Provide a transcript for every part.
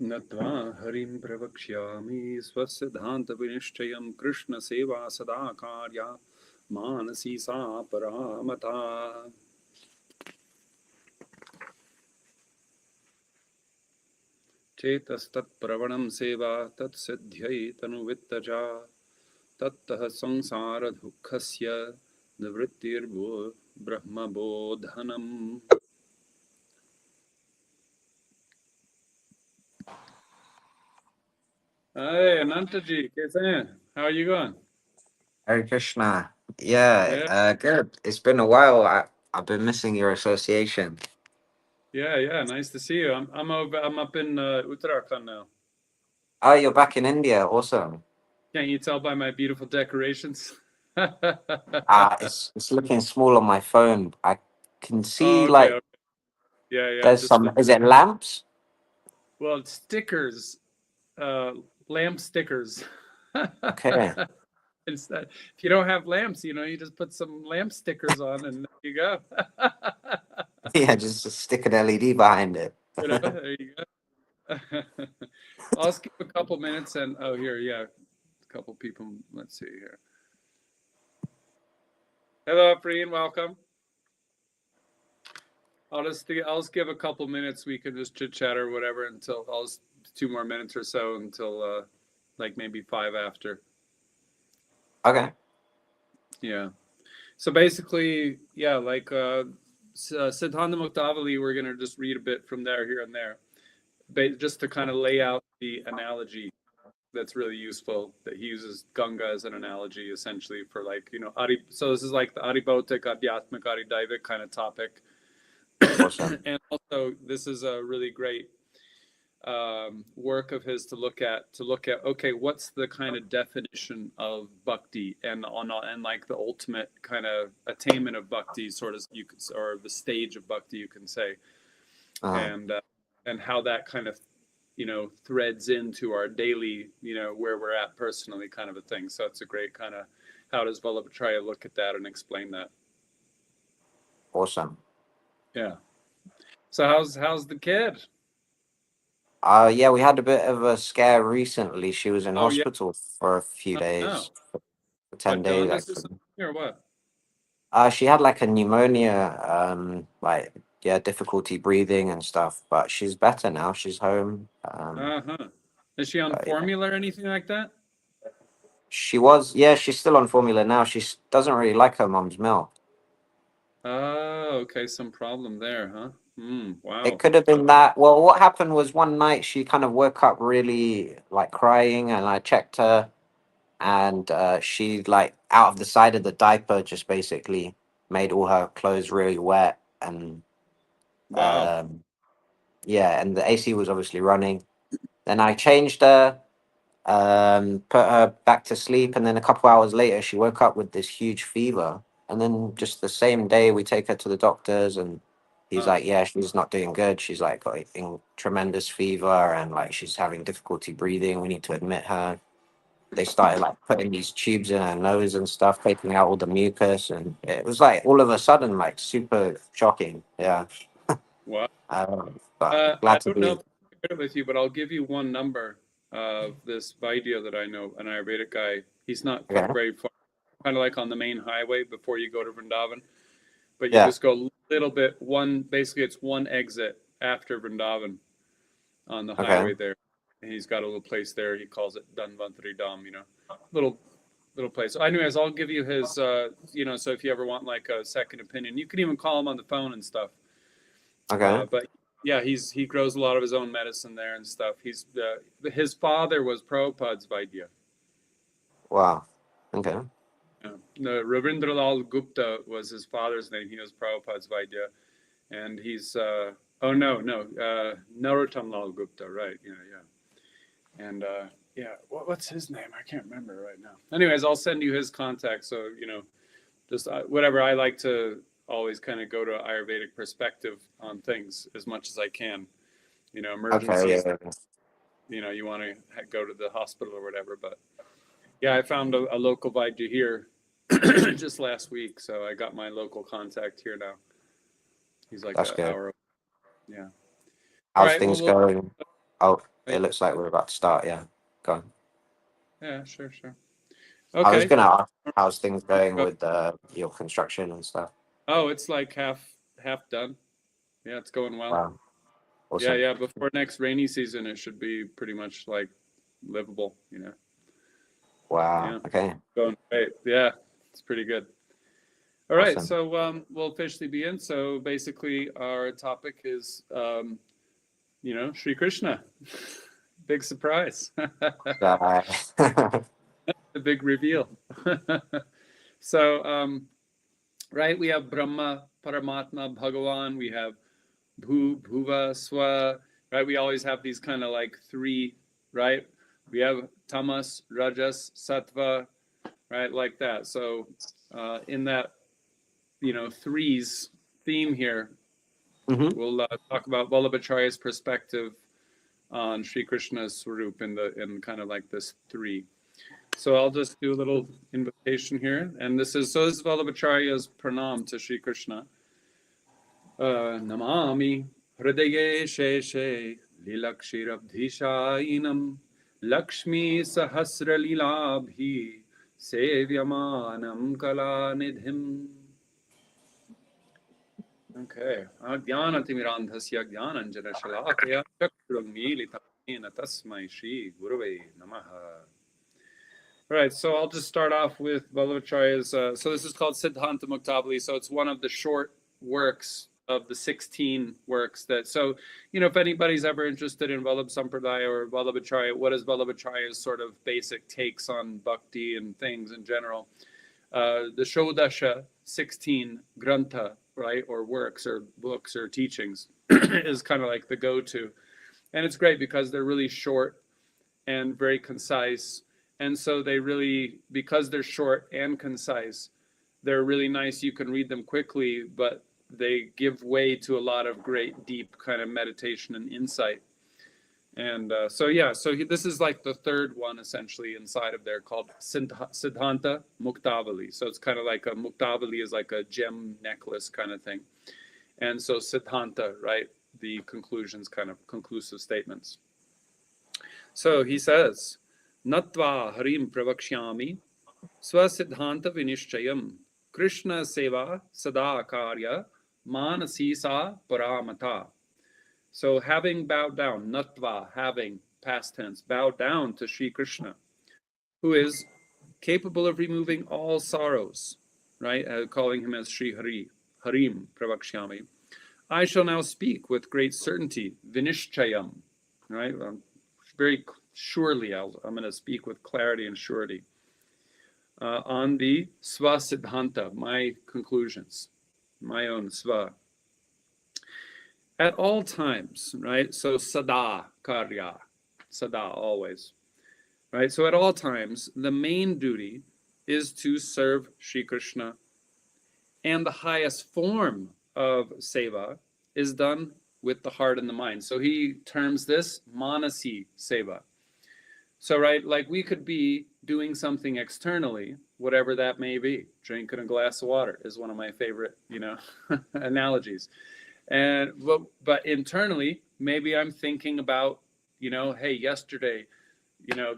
नत्वा हरिं प्रवक्ष्यामि स्वसिद्धान्तविनिश्चयं कृष्णसेवा सदा कार्या मानसी सा परामता चेतस्तत्प्रवणं सेवा तत्सिद्ध्यै तनुवित्तजा तत्तः संसारदुःखस्य निवृत्तिर्भो ब्रह्मबोधनम्. Hey, Anantaji, कैसे हैं? How are you going? Hare Krishna. Yeah, Yeah, good. It's been a while. I've been missing your association. yeah. Nice to see you. I'm up in Uttarakhand now. Oh, you're back in India. Awesome. Can't you tell by my beautiful decorations? It's looking small on my phone. I can Oh, see okay, like okay. Yeah. there's some. Is it lamps? Well, it's stickers, uh, lamp stickers. Okay. Instead, if you don't have lamps, you just put some lamp stickers on, and there you go. Yeah, just stick an LED behind it. There you go. I'll skip a couple minutes, and oh, here, yeah, a couple people. Let's see here. Hello, Preen, welcome. I'll just give a couple minutes. We can just chit chat or whatever until 2 more minutes or so until like maybe 5 after. Okay. Yeah. So basically, yeah, like Siddhanta Muktaavalii, we're gonna just read a bit from there, here and there, just to kind of lay out the analogy that's really useful. That he uses Ganga as an analogy, essentially for so this is like the adhibhautika, adhyatmika, adhidaivika kind of topic. Awesome. And also, this is a really great work of his to look at. Okay, what's the kind of definition of bhakti, and like the ultimate kind of attainment of bhakti, sort of, or the stage of bhakti, you can say, Uh, and how that kind of threads into our daily, where we're at personally, kind of a thing. So it's a great kind of, how does Vallabhacarya look at that and explain that? awesome. Yeah. So how's the kid? Yeah, we had a bit of a scare recently. She was in Oh yeah. hospital for a few Oh no. days, for 10 What, days jaundice or actually. something, or what? She had like a pneumonia, like yeah, difficulty breathing and stuff, but she's better now. She's home. Uh-huh. Is she on Yeah. formula or anything like that? She was, yeah, she's still on formula now. Doesn't really like her mom's milk. Oh, okay. Some problem there, huh? It Wow. could have been that. Well, what happened was one night she kind of woke up really like crying, and I checked her, and she like out of the side of the diaper just basically made all her clothes really wet, and Wow. um, yeah, and the AC was obviously running. Then I changed her, put her back to sleep, and then a couple hours later, she woke up with this huge fever. And then just the same day, we take her to the doctors, and he's Huh. like, "Yeah, she's not doing good. She's like got in tremendous fever, and like she's having difficulty breathing. We need to admit her." They started like putting these tubes in her nose and stuff, taking out all the mucus, and it was like all of a sudden, like super shocking. Yeah, Wow. but I glad to don't know be. if I shared it with you, but I'll give you one number of this Vaidya that I know, an Ayurvedic guy. He's not Okay. very far, kind of like on the main highway before you go to Vrindavan, but you Yeah. just go a little bit, basically it's one exit after Vrindavan on the Okay. highway there. And he's got a little place there. He calls it Dhanvantari Dham, little place. So anyways, I'll give you his, so if you ever want like a second opinion, you can even call him on the phone and stuff. Okay. But yeah, he grows a lot of his own medicine there and stuff. His father was Prabhupada's Vaidya. Wow. Okay. No, Ravindralal Gupta was his father's name. He was Prabhupada's Vaidya, and he's Narottam Lal Gupta, right? And yeah, what's his name? I can't remember right now. Anyways, I'll send you his contact. So just whatever. I like to always kind of go to Ayurvedic perspective on things as much as I can. Okay. Emergencies. Yeah. You want to go to the hospital or whatever. But yeah, I found a local Vaidya here just last week, so I got my local contact here now. He's like That's an good. hour. Yeah. All How's right. Well, things going? Oh, Right? it looks like we're about to start. Yeah, go on. Yeah, sure, sure. I was Okay. gonna ask how's things going Go. with your construction and stuff. Oh, it's like half done. Yeah, it's going well. Wow, Yeah, awesome. yeah. Before next rainy season, it should be pretty much like livable, you know. Wow. Yeah, Okay. going great. Yeah, it's pretty good. All right, Awesome. so we'll officially be in. So basically, our topic is, Sri Krishna. Big surprise. Uh, The big reveal. So, right, we have Brahma, Paramatma, Bhagavan. We have Bhuva, Swa. Right, we always have these kind of like three. Right, we have Tamas, Rajas, Sattva. Right, like that. So, in that threes theme here, mhm. we'll talk about Vallabhacarya's perspective on Sri Krishna's Swarup in kind of like this three. So I'll just do a little invocation here, and this is Vallabhacharya's pranam to Sri Krishna. Namami hridaye sheshe lilakshirabdhishainam Lakshmi sahasra lilabhi sevyamanam kalanidhim. Okay. Jnanatimirandhasya jnananjana shalakaya chakshurunmilitamena tasmai Shri Gurave Namaha. All right, so I'll just start off with Vallabhacharya's. So this is called Siddhanta Muktaavalii. So it's one of the short works of the 16 works that. So, if anybody's ever interested in Vallabh Sampradaya or Vallabhacharya, what is Vallabhacharya's sort of basic takes on bhakti and things in general? The Shodasha 16 grantha, right, or works or books or teachings is kind of like the go-to. And it's great because they're really short and very concise. And so they really, because they're short and concise, they're really nice. You can read them quickly, but they give way to a lot of great, deep kind of meditation and insight. And so this is like the third one essentially inside of there called Siddhanta Muktaavalii. So it's kind of like a Muktaavalii is like a gem necklace kind of thing. And so Siddhanta, right? The conclusions, kind of conclusive statements. So he says, Natva Harim Pravakshyami Swasiddhanta Vinishchayam Krishna Seva Sadakarya Manasisa Paramata. So having bowed down, Natva, having, past tense, bowed down to Sri Krishna, who is capable of removing all sorrows, right? Calling him as Sri Harim Pravakshyami. I shall now speak with great certainty, Vinishchayam, right? Very surely I'm going to speak with clarity and surety on the Swasiddhanta, my conclusions, my own Sva. At all times, right? So Sada Karya, Sada, always, right? So at all times, the main duty is to serve Sri Krishna, and the highest form of seva is done with the heart and the mind. So he terms this Manasi Seva. So, right, like we could be doing something externally, whatever that may be. Drinking a glass of water is one of my favorite, analogies. And but internally, maybe I'm thinking about, hey, yesterday,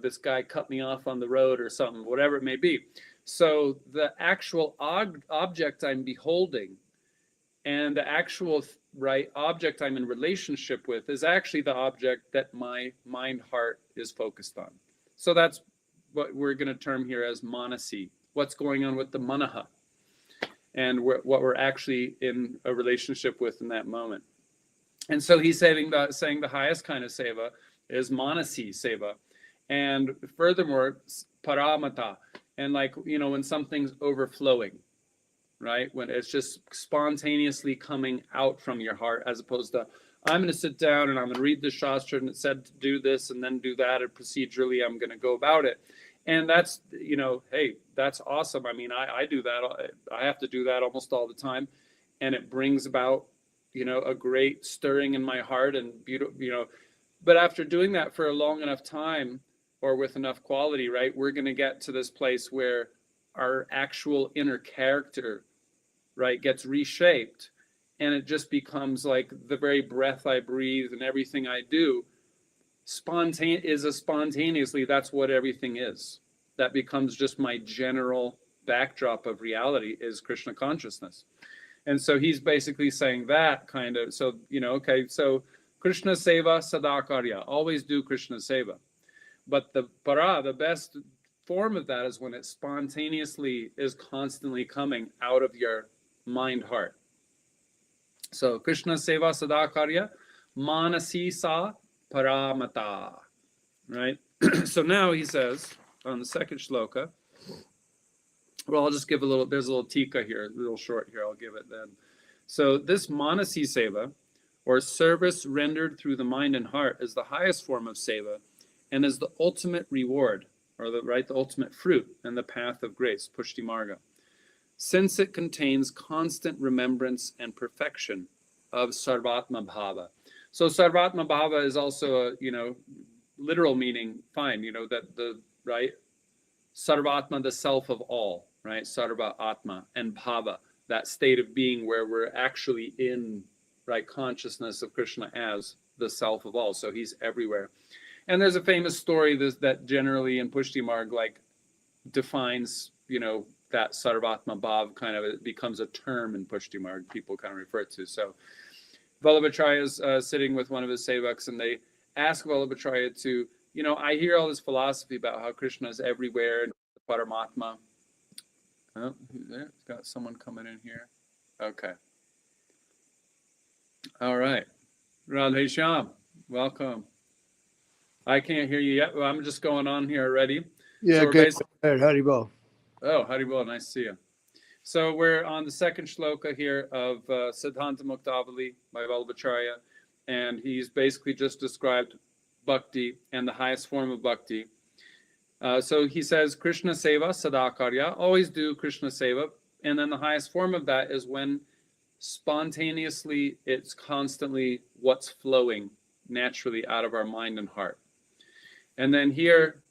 this guy cut me off on the road or something, whatever it may be. So the actual object I'm beholding and the actual object I'm in relationship with is actually the object that my mind heart is focused on. So that's what we're going to term here as manasi. What's going on with the manaha, and what we're actually in a relationship with in that moment. And so he's saying the highest kind of seva is manasi seva, and furthermore paramata, and when something's overflowing, right? When it's just spontaneously coming out from your heart, as opposed to, I'm going to sit down and I'm going to read the Shastra and it said to do this and then do that, and procedurally I'm going to go about it. And that's, hey, that's awesome. I mean, I do that. I have to do that almost all the time. And it brings about, a great stirring in my heart and beautiful, but after doing that for a long enough time or with enough quality, right, we're going to get to this place where our actual inner character, right, gets reshaped, and it just becomes like the very breath I breathe and everything I do spontaneously, that's what everything is. That becomes just my general backdrop of reality is Krishna consciousness. And so he's basically saying that kind of, so, okay, so Krishna Seva Sadakarya, always do Krishna Seva. But the para, the best form of that is when it spontaneously is constantly coming out of your mind heart. So Krishna Seva Sadakarya, Manasi Sa Paramata, right? So now he says on the second shloka, well, I'll just give there's a little tika here, a little short here, I'll give it then. So this Manasi Seva, or service rendered through the mind and heart, is the highest form of seva and is the ultimate reward, or the ultimate fruit and the path of grace, Pushti Marga, since it contains constant remembrance and perfection of Sarvatma Bhava. So Sarvatma Bhava is also a, literal meaning, fine, that right? Sarvatma, the self of all, right? Sarva Atma, and Bhava, that state of being where we're actually in, right, consciousness of Krishna as the self of all. So he's everywhere. And there's a famous story that generally in Pushti Marg, defines, that Sarvatma Bhav kind of, it becomes a term in Pushti Marg, people kind of refer to. So Vallabhacarya is sitting with one of his sevaks, and they ask Vallabhacarya to, I hear all this philosophy about how Krishna is everywhere, and Paramatma. Oh, who's there? Got someone coming in here. Okay. All right. Radhe Shyam, welcome. I can't hear you yet. Well, I'm just going on here already. Yeah, so good. Haribol. Oh, Haribol, nice to see you. So we're on the second shloka here of Siddhanta Muktaavalii by Vallabhacarya, and he's basically just described bhakti and the highest form of bhakti. So he says, Krishna Seva Sadakarya, always do Krishna Seva, and then the highest form of that is when spontaneously it's constantly what's flowing naturally out of our mind and heart. And then here,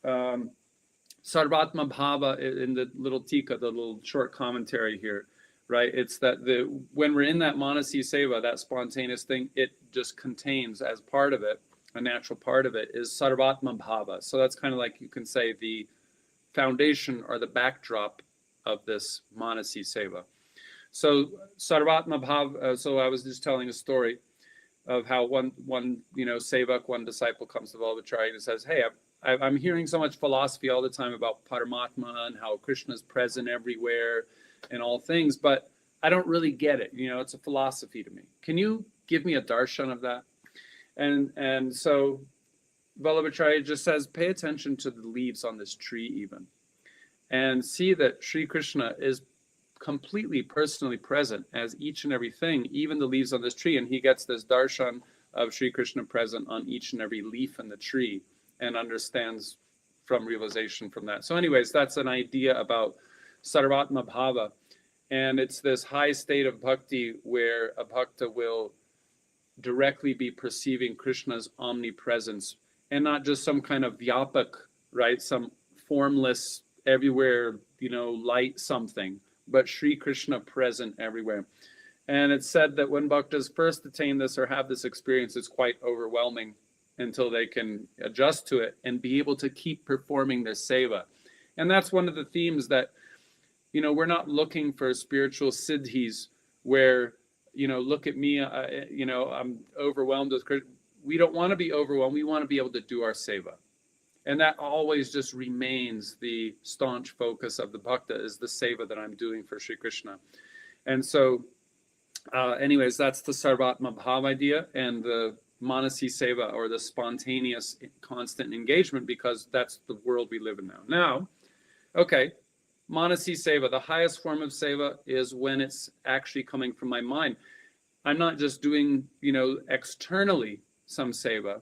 Sarvatma Bhava in the little tika, the little short commentary here, right? It's that when we're in that Manasi Seva, that spontaneous thing, it just contains as part of it, a natural part of it is Sarvatma Bhava. So that's kind of like, you can say, the foundation or the backdrop of this Manasi Seva. So Sarvatma Bhava, so I was just telling a story of how one sevak, one disciple comes to Vallabhacarya and says, hey, I'm hearing so much philosophy all the time about Paramatma and how Krishna is present everywhere and all things, but I don't really get it. It's a philosophy to me. Can you give me a darshan of that? And so Vallabhacarya just says, pay attention to the leaves on this tree even, and see that Sri Krishna is completely personally present as each and everything, even the leaves on this tree. And he gets this darshan of Sri Krishna present on each and every leaf in the tree and understands from realization from that. So anyways, that's an idea about Sarvatma Bhava. And it's this high state of bhakti where a bhakta will directly be perceiving Krishna's omnipresence, and not just some kind of vyapak, right? Some formless, everywhere, light something, but Sri Krishna present everywhere. And it's said that when bhaktas first attain this or have this experience, it's quite overwhelming until they can adjust to it and be able to keep performing their seva. And that's one of the themes that, we're not looking for spiritual siddhis where, look at me, I'm overwhelmed with Krishna. We don't want to be overwhelmed. We want to be able to do our seva. And that always just remains the staunch focus of the bhakta, is the seva that I'm doing for Sri Krishna. And so, anyways, that's the Sarvatma Bhav idea and the Manasi Seva, or the spontaneous constant engagement, because that's the world we live in now. Now, okay, Manasi Seva, the highest form of seva is when it's actually coming from my mind. I'm not just doing, externally some seva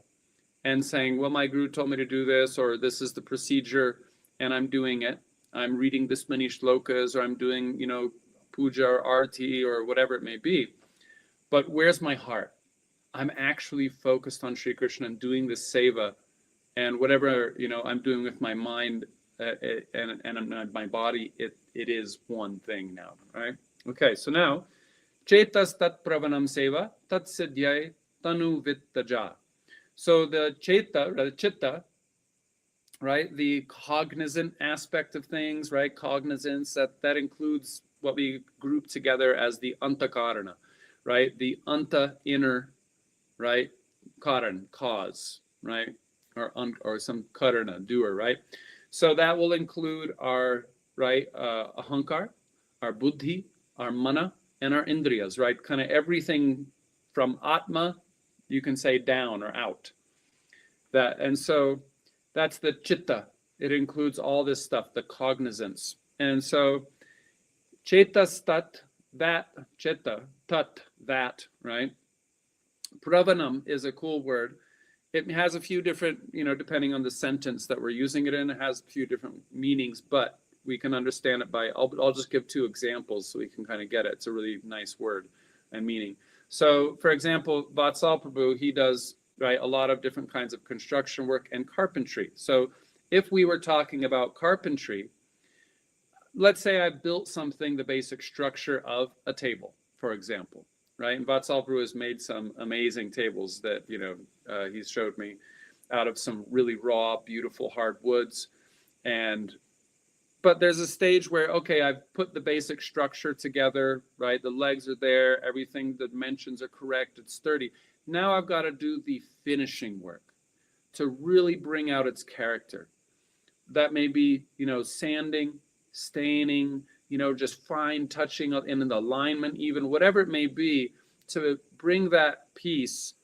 and saying, well, my guru told me to do this, or this is the procedure, and I'm doing it. I'm reading this many shlokas, or I'm doing, puja or arti or whatever it may be. But where's my heart? I'm actually focused on Sri Krishna and doing this seva, and whatever, I'm doing with my mind and my body, it is one thing now, right? Okay, so now, Chetas tat pravanam seva tat siddhyai tanu vittaja. So the chitta, right? The cognizant aspect of things, right? Cognizance, that includes what we group together as the antakarana, right? The anta, inner, right? Karan, cause, right? Or some karana, doer, right? So that will include our, right, ahankar, our buddhi, our mana, and our indriyas, right? Kind of everything from atma, you can say down or out. And so that's the chitta. It includes all this stuff, the cognizance. And so chetastat, that, chitta, tat, that, right? Pravanam is a cool word. It has a few different, depending on the sentence that we're using it in, it has a few different meanings, but we can understand it by, I'll just give two examples so we can kind of get it. It's a really nice word and meaning. So, for example, Vatsal Prabhu, he does, right, a lot of different kinds of construction work and carpentry. So if we were talking about carpentry, let's say I built something, the basic structure of a table, for example, right? And Vatsal Prabhu has made some amazing tables that, he's showed me out of some really raw, beautiful hardwoods. But there's a stage where, okay, I've put the basic structure together, right? The legs are there, everything, the dimensions are correct, it's sturdy. Now I've got to do the finishing work to really bring out its character. That may be, sanding, staining, just fine touching in the alignment, even whatever it may be, to bring that piece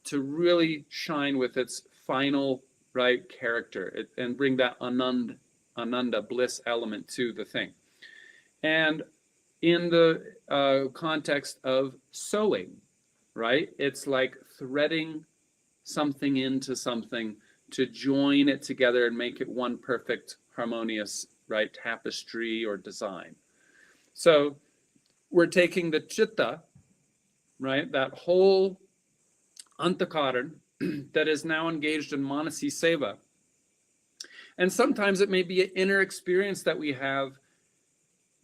to really shine with its final, right, character and bring that ananda, bliss element to the thing. And in the context of sewing, right, it's like threading something into something to join it together and make it one perfect, harmonious, right, tapestry or design. So we're taking the chitta, right, that whole antakaran that is now engaged in manasi seva. And sometimes it may be an inner experience that we have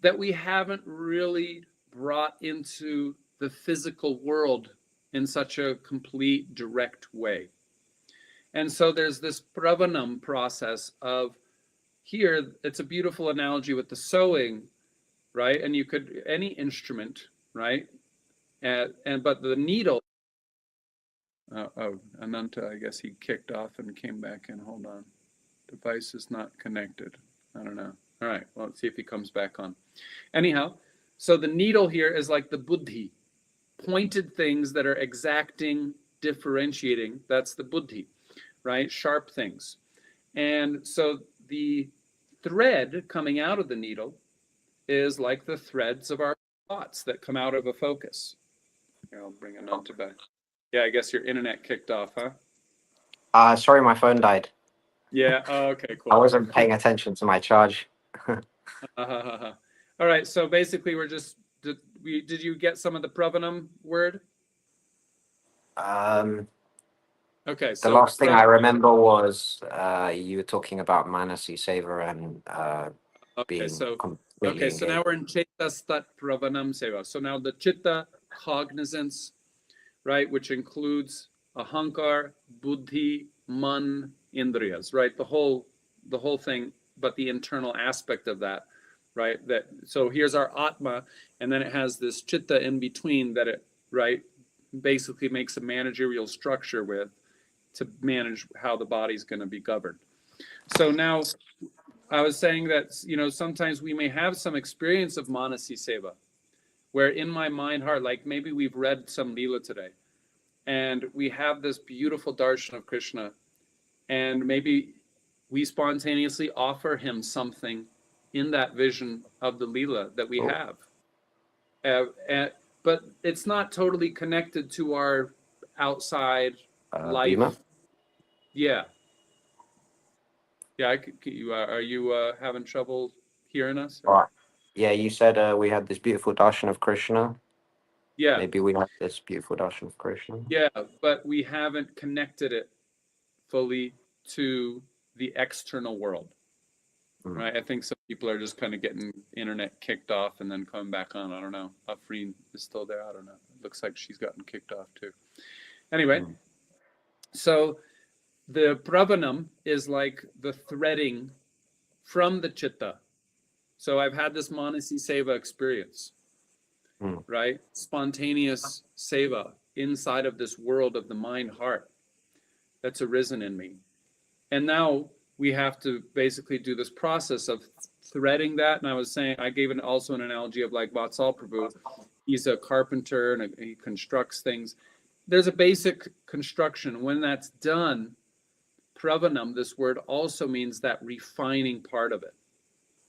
that we haven't really brought into the physical world in such a complete, direct way. And so there's this pravanam process of, here, it's a beautiful analogy with the sewing, right? And you could, any instrument, right? But the needle, Ananta, I guess he kicked off and came back in. Hold on. Device is not connected. I don't know. All right, well, let's see if he comes back on. Anyhow, so the needle here is like the buddhi, pointed things that are exacting, differentiating. That's the buddhi, right? Sharp things. And so the thread coming out of the needle is like the threads of our thoughts that come out of a focus. Here, I'll bring Ananta back. Yeah, I guess your internet kicked off, huh? Sorry, my phone died. Yeah, oh, okay, cool. I wasn't paying attention to my charge. All right, so basically we're just, did you get some of the pravanam word? Okay, The so last thing I remember was you were talking about manasi seva and being completely so now we're in chitta stat pravanam seva. So now the chitta, cognizance, right, which includes ahankar, buddhi, man, indriyas, right? The whole thing, but the internal aspect of that, right? So here's our atma, and then it has this chitta in between that it, right, basically makes a managerial structure with to manage how the body's going to be governed. So now I was saying that, sometimes we may have some experience of manasi seva, where in my mind, heart, like maybe we've read some lila today, and we have this beautiful darshan of Krishna, and maybe we spontaneously offer him something in that vision of the lila that we have. But it's not totally connected to our outside life. Bhima? Yeah. Yeah, are you having trouble hearing us? Or? Yeah, you said we had this beautiful darshan of Krishna. Yeah. Maybe we have this beautiful darshan of Krishna. Yeah, but we haven't connected it fully to the external world. Right? I think some people are just kind of getting internet kicked off and then coming back on. I don't know. Afreen is still there. I don't know. It looks like she's gotten kicked off too. Anyway, So the pravanam is like the threading from the chitta. So I've had this Manasi Seva experience, right? Spontaneous Seva inside of this world of the mind heart that's arisen in me. And now we have to basically do this process of threading that. And I was saying, I gave also an analogy of like Vatsal Prabhu. He's a carpenter and he constructs things. There's a basic construction. When that's done, pravanam, this word also means that refining part of it,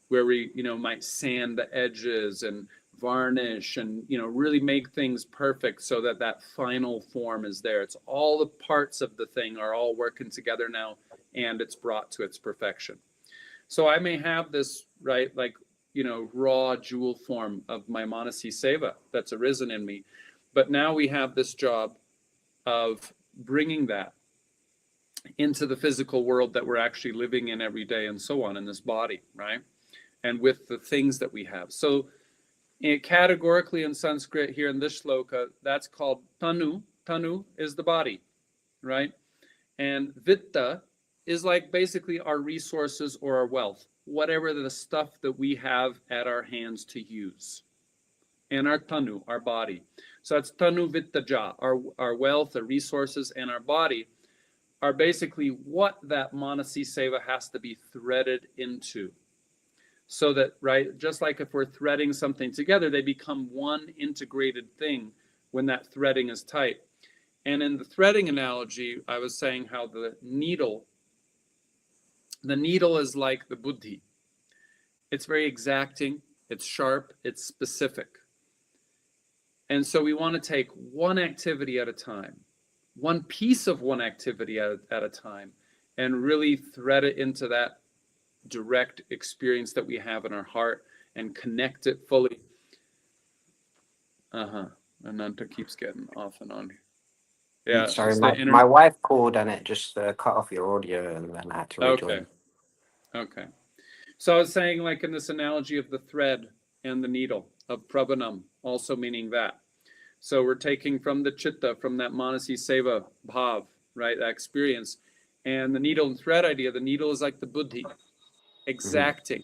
where we, might sand the edges and varnish and, really make things perfect so that that final form is there. It's all the parts of the thing are all working together now, and it's brought to its perfection. So I may have this, right, like, raw jewel form of my Manasi Seva that's arisen in me. But now we have this job of bringing that into the physical world that we're actually living in every day and so on in this body, right? And with the things that we have. So categorically in Sanskrit here in this shloka, that's called tanu. Tanu is the body, right? And vitta is like basically our resources or our wealth, whatever the stuff that we have at our hands to use. And our tanu, our body. So that's tanu vitta ja, our wealth, our resources, and our body are basically what that Manasi Seva has to be threaded into. So that, right, just like if we're threading something together, they become one integrated thing when that threading is tight. And in the threading analogy, I was saying how the needle is like the buddhi. It's very exacting, it's sharp, it's specific. And so we want to take one activity at a time, one piece of one activity at a time, and really thread it into that direct experience that we have in our heart and connect it fully. Ananta keeps getting off and on. Yeah. Sorry, my wife called and it just cut off your audio and then I had to rejoin. Okay. So I was saying, like in this analogy of the thread and the needle of pravanam, also meaning that. So we're taking from the chitta, from that Manasi Seva bhav, right, that experience. And the needle and thread idea, the needle is like the buddhi, exacting,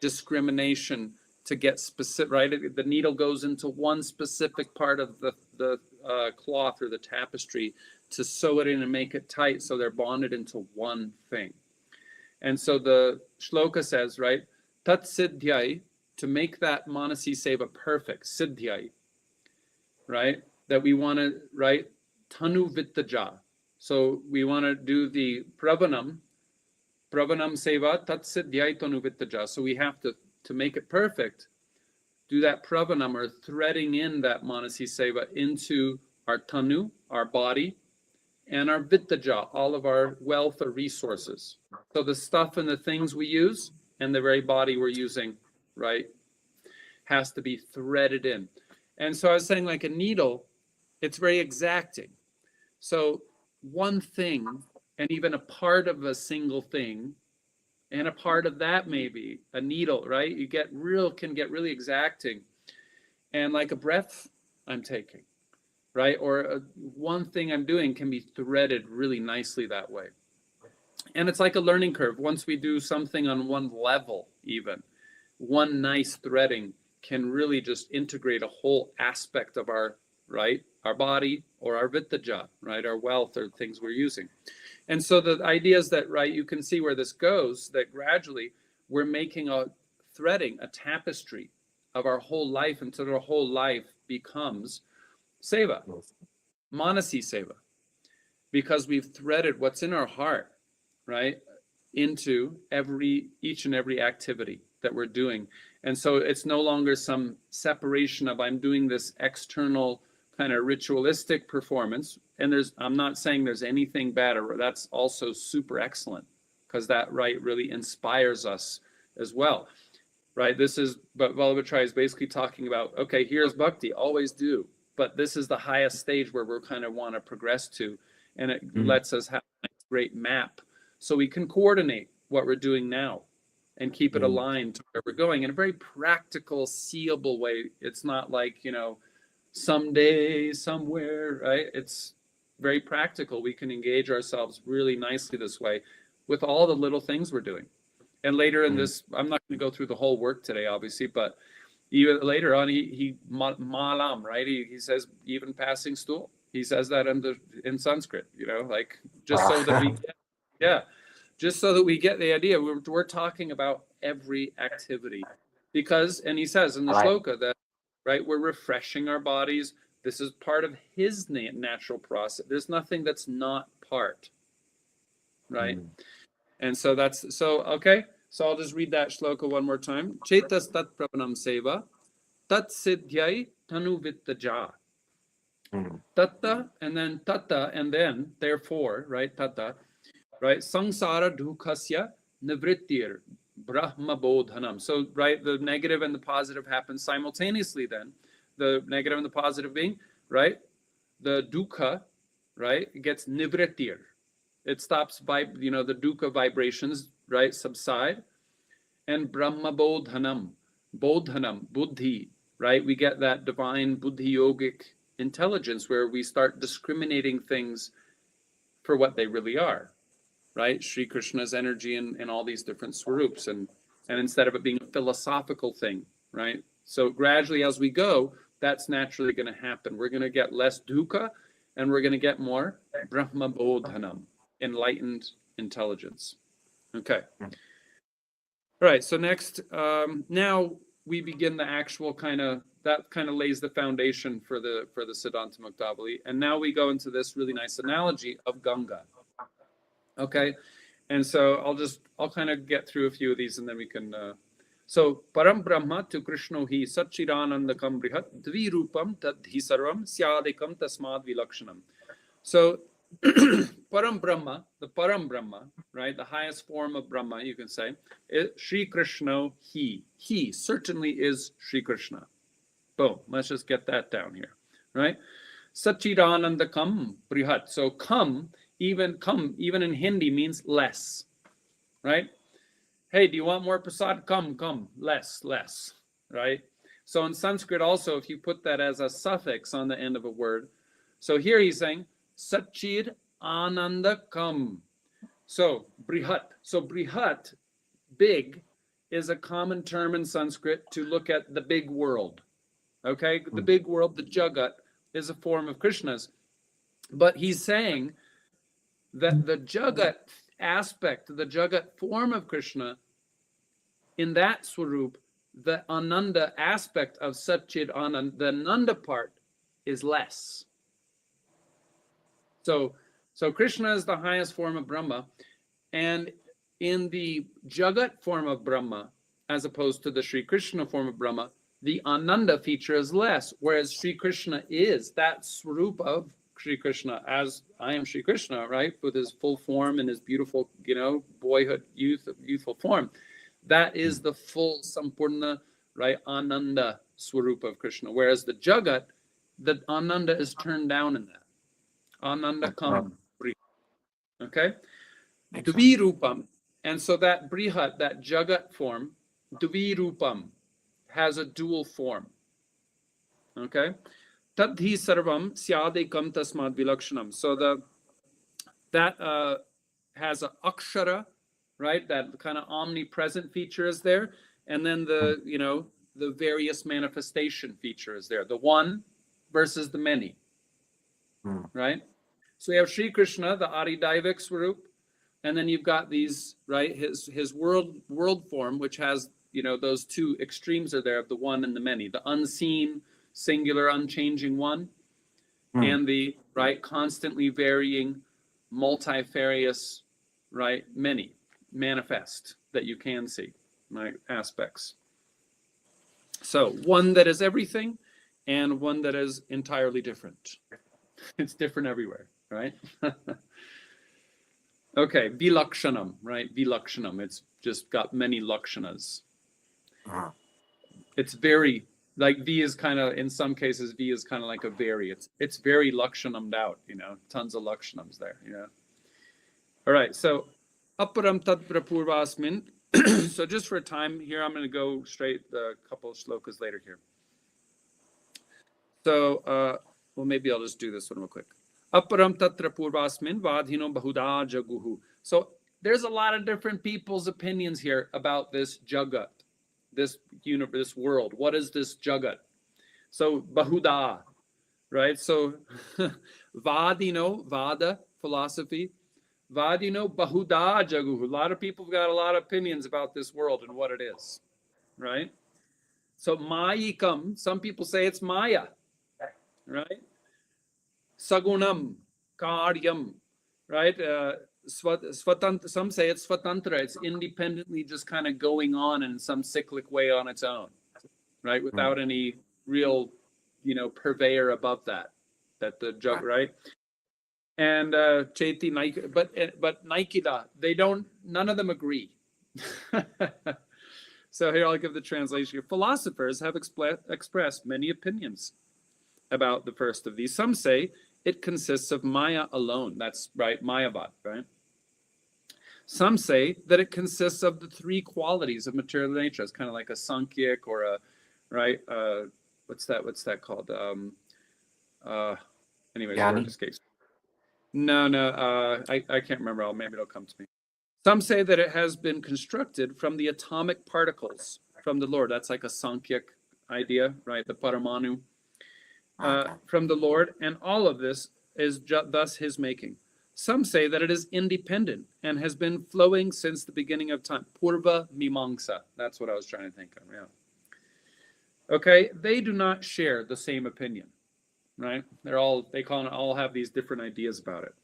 discrimination to get specific, right? The needle goes into one specific part of the cloth or the tapestry to sew it in and make it tight so they're bonded into one thing. And so the shloka says, right, tat siddhyai, to make that Manasi Seva perfect, siddhyai, right, that we want to, right, tanu vittaja. So we want to do the pravanam seva tat siddhyai tanu vittaja. So we have to make it perfect, do that pravanam or threading in that Manasi Seva into our tanu, our body, and our vittaja, all of our wealth or resources. So the stuff and the things we use and the very body we're using, right, has to be threaded in. And so I was saying, like a needle, it's very exacting. So one thing, and even a part of a single thing, and a part of that maybe a needle, right? Can get really exacting. And like a breath I'm taking, right? Or one thing I'm doing can be threaded really nicely that way. And it's like a learning curve. Once we do something on one level, even one nice threading can really just integrate a whole aspect of our, right, our body or our vittaja, right, our wealth or things we're using. And so the idea is that, right, you can see where this goes, that gradually we're making a threading, a tapestry of our whole life until our whole life becomes seva, Manasi Seva, because we've threaded what's in our heart, right, into each and every activity that we're doing. And so it's no longer some separation of I'm doing this external kind of ritualistic performance. And I'm not saying there's anything bad, or that's also super excellent, because that, right, really inspires us as well, right? But Vallabhacarya is basically talking about, okay, here's bhakti, always do, but this is the highest stage where we're kind of want to progress to, and it lets us have a great map so we can coordinate what we're doing now and keep it aligned to where we're going in a very practical, seeable way. It's not like, someday, somewhere, right? It's very practical. We can engage ourselves really nicely this way with all the little things we're doing. And later in this, I'm not going to go through the whole work today, obviously, but even later on, he malam, right? He says even passing stool. He says that in Sanskrit, you know, like just so that we get, yeah, just so that we get the idea. We're talking about every activity because, and he says in the shloka that, right, we're refreshing our bodies. This is part of his natural process. There's nothing that's not part, right? And so that's, so, okay. So I'll just read that shloka one more time. Chetas tat pravanam seva, tat siddhyai tanu vittaja. Tatta, and then tatta, and then, therefore, right, tatta, right, sangsara dukhasya nivrittir brahma bodhanam. So, right, the negative and the positive happen simultaneously then. The negative and the positive being, right, the dukkha, right, gets nivrittir. It stops by, you know, the dukkha vibrations, right, subside. And brahma bodhanam, buddhi, right, we get that divine buddhi yogic intelligence where we start discriminating things for what they really are, right? Sri Krishna's energy in all these different swarups, and instead of it being a philosophical thing, right? So gradually as we go, that's naturally going to happen. We're going to get less dukkha, and we're going to get more brahma bodhanam, enlightened intelligence. Okay. All right. So next, now we begin the actual kind of, that kind of lays the foundation for the Siddhanta Muktaavalii. And now we go into this really nice analogy of Ganga. Okay. And so I'll kind of get through a few of these and then we can, so param brahma tu krishno hi satchidanandakam brihat dvirupam tadhi sarvam syadikam tasmad vilakshanam. So param brahma, the param brahma, right, the highest form of brahma, you can say, is Sri Krishna. He certainly is Sri Krishna. Boom. Let's just get that down here, right? Satchidanandakam brihat. So come even in Hindi means less, right? Hey, do you want more prasad? Come, less, right? So in Sanskrit also, if you put that as a suffix on the end of a word, so here he's saying Satchid Anandakam. So brihat. So brihat, big, is a common term in Sanskrit to look at the big world. Okay, the big world, the Jagat, is a form of Krishna's. But he's saying that the Jagat aspect, the Jagat form of Krishna, in that Swarup, the Ananda aspect of Satchid Anand, the Ananda part, is less. So Krishna is the highest form of Brahma. And in the Jagat form of Brahma, as opposed to the Sri Krishna form of Brahma, the Ananda feature is less, whereas Sri Krishna is that Swarup of Sri Krishna, as I am Sri Krishna, right? With his full form and his beautiful, you know, boyhood, youthful form. That is the full Sampurna, right? Ananda Swarup of Krishna. Whereas the Jagat, the Ananda is turned down in that. Ananda kam. Okay? Dvirupam. And so that Brihat, that Jagat form, Dvirupam, has a dual form. Okay? Tadhi sarvam syadekam tasmad vilakshanam. So that has an akshara, right? That kind of omnipresent feature is there. And then the, you know, the various manifestation feature is there. The one versus the many. Right? So we have Sri Krishna, the adhidaivik swarup, and then you've got these, right, his world form, which has, you know, those two extremes are there of the one and the many, the unseen, singular, unchanging one, and the, right, constantly varying, multifarious, right, many, manifest, that you can see, right, aspects. So one that is everything and one that is entirely different. It's different everywhere, right? Okay, vilakshanam, right? Vilakshanam. It's just got many lakshanas. It's very, like V is kind of, in some cases, V is kind of like a very, it's very lakshanammed out, you know, tons of lakshanams there, you know. All right, so aparam tat prapurvasmin. So just for time here, I'm going to go straight a couple of shlokas later here. So, well, maybe I'll just do this one real quick. Aparam tatra purvasmin vadhino bahuda jaguhu. So there's a lot of different people's opinions here about this jagat, this universe, this world. What is this jagat? So bahuda, right? So vadino, vada, philosophy. Vadino bahuda jaguhu. A lot of people have got a lot of opinions about this world and what it is, right? So mayikam, some people say it's maya, right? Sagunam, karyam, right? Some say it's svatantra, it's independently just kind of going on in some cyclic way on its own, right? Without any real, purveyor above that the jug, right? And Chaiti, but Naikida, none of them agree. So here I'll give the translation. Philosophers have expressed many opinions about the first of these. Some say it consists of Maya alone. That's right, Mayavad, right? Some say that it consists of the three qualities of material nature. It's kind of like a Sankhyak or a, right? What's that called? Anyway, the word escapes. No, I can't remember. Maybe it'll come to me. Some say that it has been constructed from the atomic particles from the Lord. That's like a Sankhyak idea, right? The Paramanu from the Lord. And all of this is thus his making. Some say that it is independent and has been flowing since the beginning of time. Purva Mimamsa. That's what I was trying to think of, yeah. Okay, they do not share the same opinion, right? They all have these different ideas about it.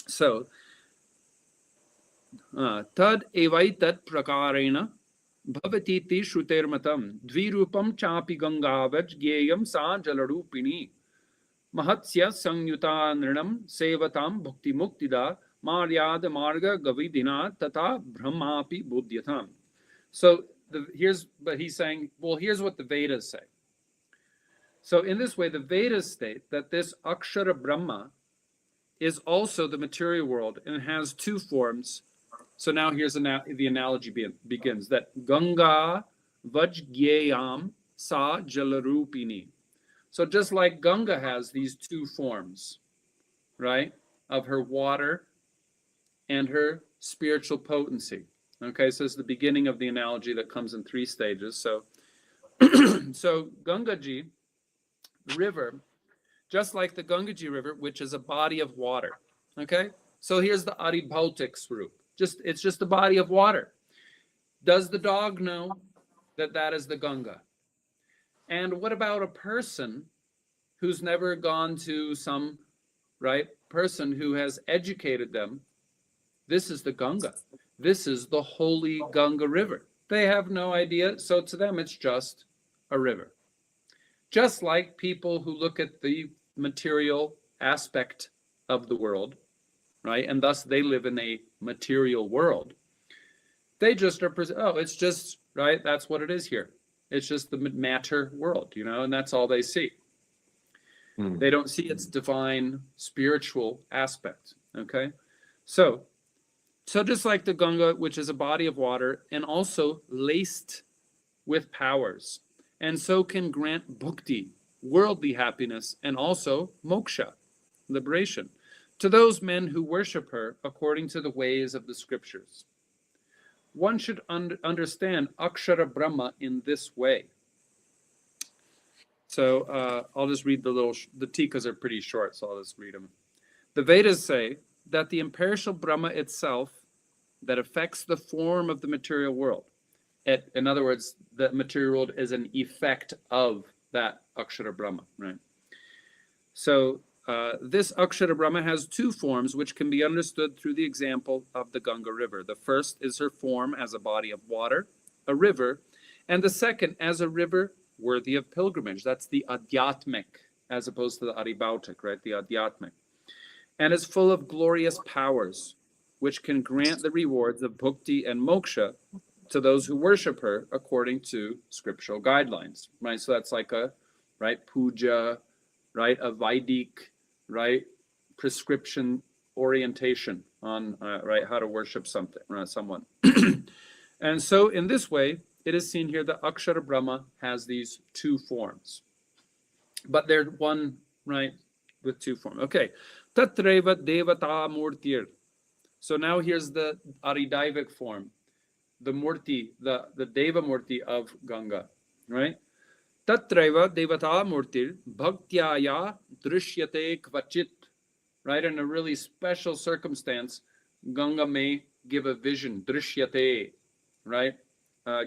So, tad evaitat prakarena bhavatiti shrutermatam dvirupam chapi gangavaj gyeyam sa jalarupini mahatsya sangyuta nrinam sevatam bhukti muktida maryada marga gavidina tata brahmapi buddhyatam. So he's saying, well, here's what the Vedas say. So in this way, the Vedas state that this Akshara Brahma is also the material world and has two forms. So now here's the analogy begins, that Ganga Vajgyayam Sa Jalarupini. So just like Ganga has these two forms, right, of her water and her spiritual potency. Okay, so it's the beginning of the analogy that comes in three stages. So, so Gangaji river, just like the Gangaji river, which is a body of water. Okay, so here's the adhibhautika svarupa. It's just a body of water. Does the dog know that is the Ganga? And what about a person who's never gone to some person who has educated them? This is the Ganga. This is the holy Ganga river. They have no idea. So to them, it's just a river. Just like people who look at the material aspect of the world, right? And thus they live in a material world. They just are, it's just, right? That's what it is here. It's just the matter world, and that's all they see. They don't see its divine spiritual aspect, okay? So just like the Ganga, which is a body of water and also laced with powers, and so can grant bhukti, worldly happiness, and also moksha, liberation, to those men who worship her according to the ways of the scriptures. One should understand Akshara Brahma in this way. So I'll just read the tikas are pretty short, so I'll just read them. The Vedas say that the imperishable Brahma itself that affects the form of the material world. In other words, the material world is an effect of that Akshara Brahma, right? So this Akshara Brahma has two forms which can be understood through the example of the Ganga River. The first is her form as a body of water, a river, and the second as a river worthy of pilgrimage. That's the adhyatmik, as opposed to the adhibhautika, right? The adhyatmik. And is full of glorious powers, which can grant the rewards of bhukti and moksha to those who worship her according to scriptural guidelines, right? So that's like a, puja, right? A Vedic, prescription orientation on, how to worship someone. And so in this way, it is seen here that Akshara Brahma has these two forms. But they're one, with two forms. Okay. Tatreva devata murtir. So now here's the adhidaivic form, the murti, the deva murti of Ganga, right? Tatreva devata murtir bhaktyaya drishyate kvachit. Right? In a really special circumstance, Ganga may give a vision, drishyate, right?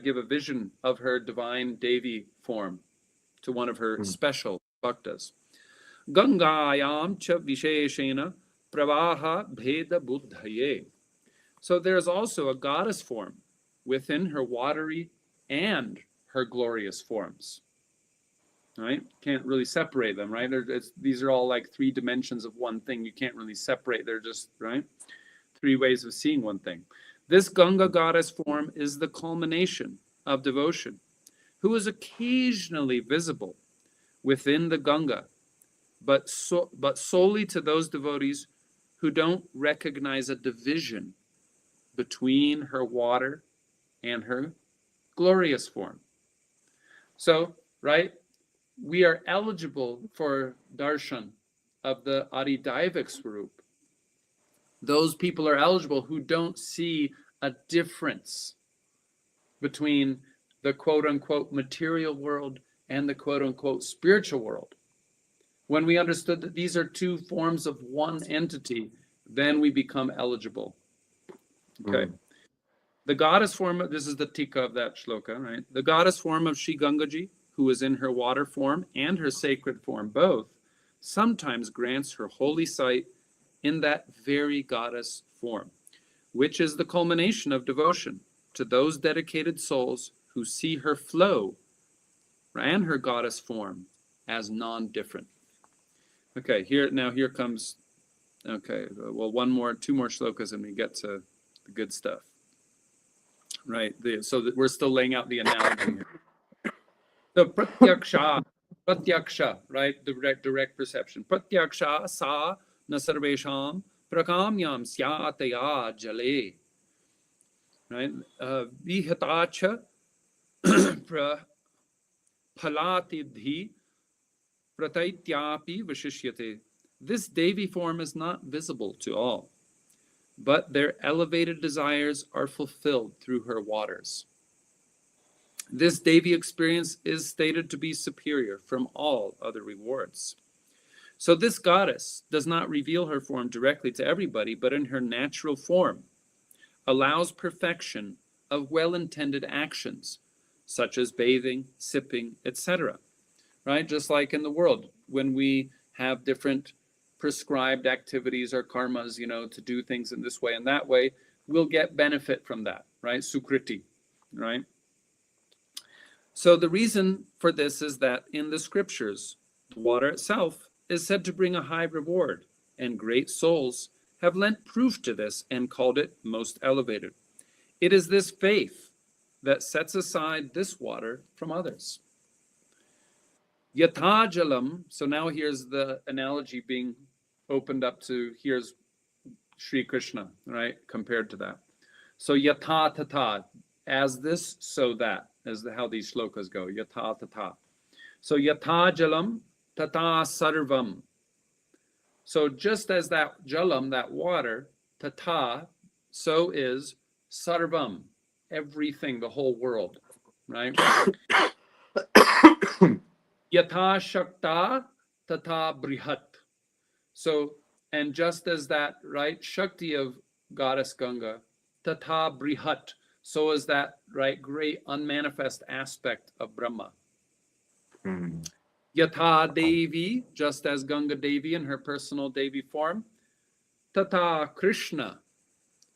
Give a vision of her divine Devi form to one of her special bhaktas. Gangayam cha visheshena pravaha bheda buddhaye. So there's also a goddess form within her watery and her glorious forms. Right? Can't really separate them, right? These are all like three dimensions of one thing. You can't really separate. They're just, right? Three ways of seeing one thing. This Ganga goddess form is the culmination of devotion, who is occasionally visible within the Ganga, but solely to those devotees who don't recognize a division between her water and her glorious form. So, right? We are eligible for darshan of the adhidaivik svarupa. Those people are eligible who don't see a difference between the quote-unquote material world and the quote-unquote spiritual world. When we understood that these are two forms of one entity, then we become eligible. Okay. The goddess form, this is the tika of that shloka, right? The goddess form of Sri Gangaji, who is in her water form and her sacred form both, sometimes grants her holy sight in that very goddess form, which is the culmination of devotion to those dedicated souls who see her flow and her goddess form as non-different. Okay, here comes, okay, well, two more shlokas and we get to the good stuff. Right, so that we're still laying out the analogy here. The pratyaksha, right? Direct perception. Pratyaksha sa nasarvesham prakamyam syataya jale. Right? Vihatacha phalatidhi prataityapi vishishyate. This Devi form is not visible to all, but their elevated desires are fulfilled through her waters. This Devi experience is stated to be superior from all other rewards. So this goddess does not reveal her form directly to everybody, but in her natural form allows perfection of well-intended actions, such as bathing, sipping, etc. Right? Just like in the world, when we have different prescribed activities or karmas, to do things in this way and that way, we'll get benefit from that, right? Sukriti, right? So the reason for this is that in the scriptures, the water itself is said to bring a high reward, and great souls have lent proof to this and called it most elevated. It is this faith that sets aside this water from others. Yathajalam, so now here's the analogy being opened up to, here's Sri Krishna, right, compared to that. So yatha tata, as this, so that, is how these shlokas go, yatha tata. So yatha jalam, tata sarvam. So just as that jalam, that water, tata, so is sarvam, everything, the whole world, right? Yatha shakta, tata brihat. So, and just as that, right, Shakti of goddess Ganga, tata brihat, so is that, right, great unmanifest aspect of Brahma. Yatha Devi, just as Ganga Devi in her personal Devi form, tata Krishna.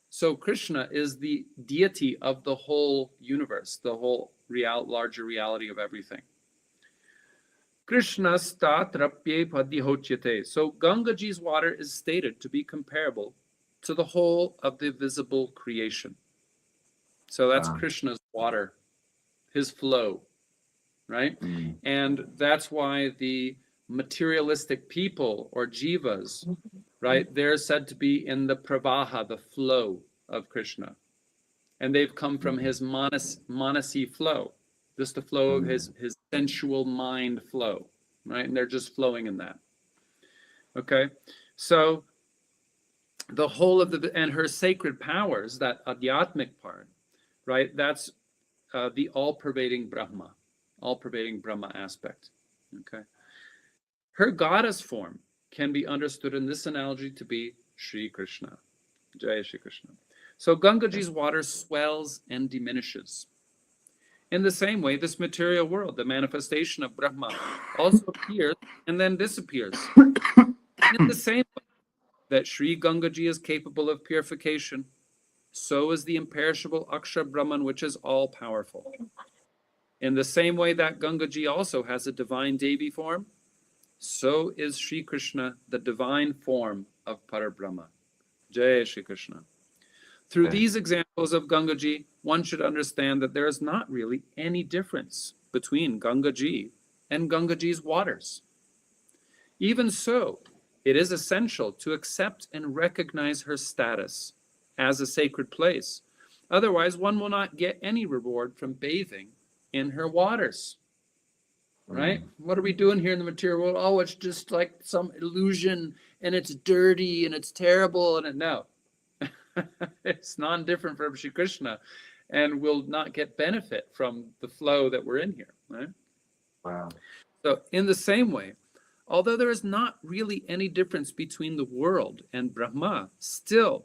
So Krishna is the deity of the whole universe, the whole larger reality of everything. Krishnasta trapye adhibhautika. So Gangaji's water is stated to be comparable to the whole of the visible creation. So that's Krishna's water, his flow, right? And that's why the materialistic people or jivas, right, they're said to be in the pravaha, the flow of Krishna. And they've come from his manasi flow, just the flow of his sensual mind flow, right? And they're just flowing in that. Okay, so the whole of and her sacred powers, that adhyatmic part, right? That's the all-pervading Brahma aspect. Okay, her goddess form can be understood in this analogy to be Sri Krishna. Jai Sri Krishna. So Gangaji's water swells and diminishes. In the same way, this material world, the manifestation of Brahma, also appears and then disappears. In the same way that Sri Gangaji is capable of purification, so is the imperishable Akshar Brahman, which is all-powerful. In the same way that Gangaji also has a divine Devi form, so is Sri Krishna the divine form of Parabrahma. Jai Sri Krishna. Through these examples of Gangaji, one should understand that there is not really any difference between Gangaji and Gangaji's waters. Even so, it is essential to accept and recognize her status as a sacred place. Otherwise, one will not get any reward from bathing in her waters. Right? What are we doing here in the material world? Oh, it's just like some illusion, and it's dirty, and it's terrible, and no. It's non-different from Sri Krishna, and will not get benefit from the flow that we're in here, right? Wow. So in the same way, although there is not really any difference between the world and Brahma, still,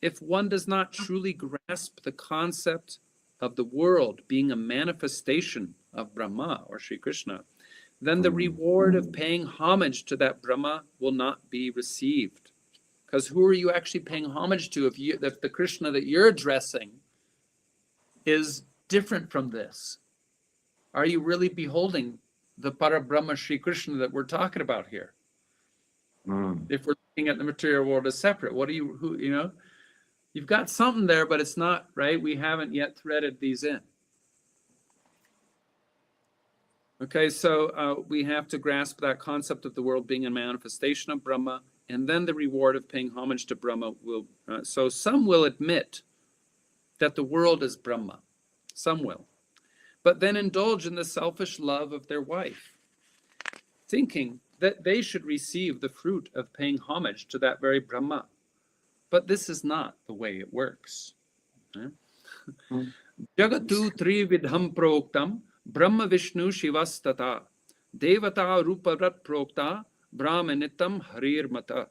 if one does not truly grasp the concept of the world being a manifestation of Brahma or Sri Krishna, then the reward of paying homage to that Brahma will not be received. Because who are you actually paying homage to if the Krishna that you're addressing is different from this? Are you really beholding the Parabrahma Sri Krishna that we're talking about here? If we're looking at the material world as separate, you've got something there, but it's not, right? We haven't yet threaded these in. Okay, so we have to grasp that concept of the world being a manifestation of Brahma, and then the reward of paying homage to Brahma will. So some will admit that the world is Brahma. Some will. But then indulge in the selfish love of their wife, thinking that they should receive the fruit of paying homage to that very Brahma. But this is not the way it works. Jagatu trividham proktam Brahma Vishnu Shivastata Devata Ruparat Prokta Brahmanitam Harir Mata.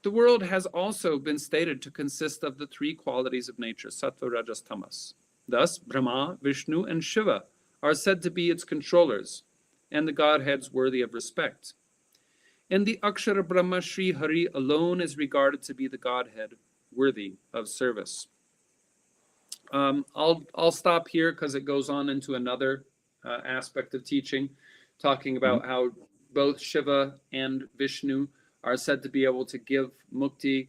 The world has also been stated to consist of the three qualities of nature, Sattva, Rajas, Tamas. Thus, Brahma, Vishnu, and Shiva are said to be its controllers, and the Godheads worthy of respect. And the Akshara Brahma Sri Hari alone is regarded to be the Godhead worthy of service. I'll stop here because it goes on into another aspect of teaching, talking about how both Shiva and Vishnu are said to be able to give mukti.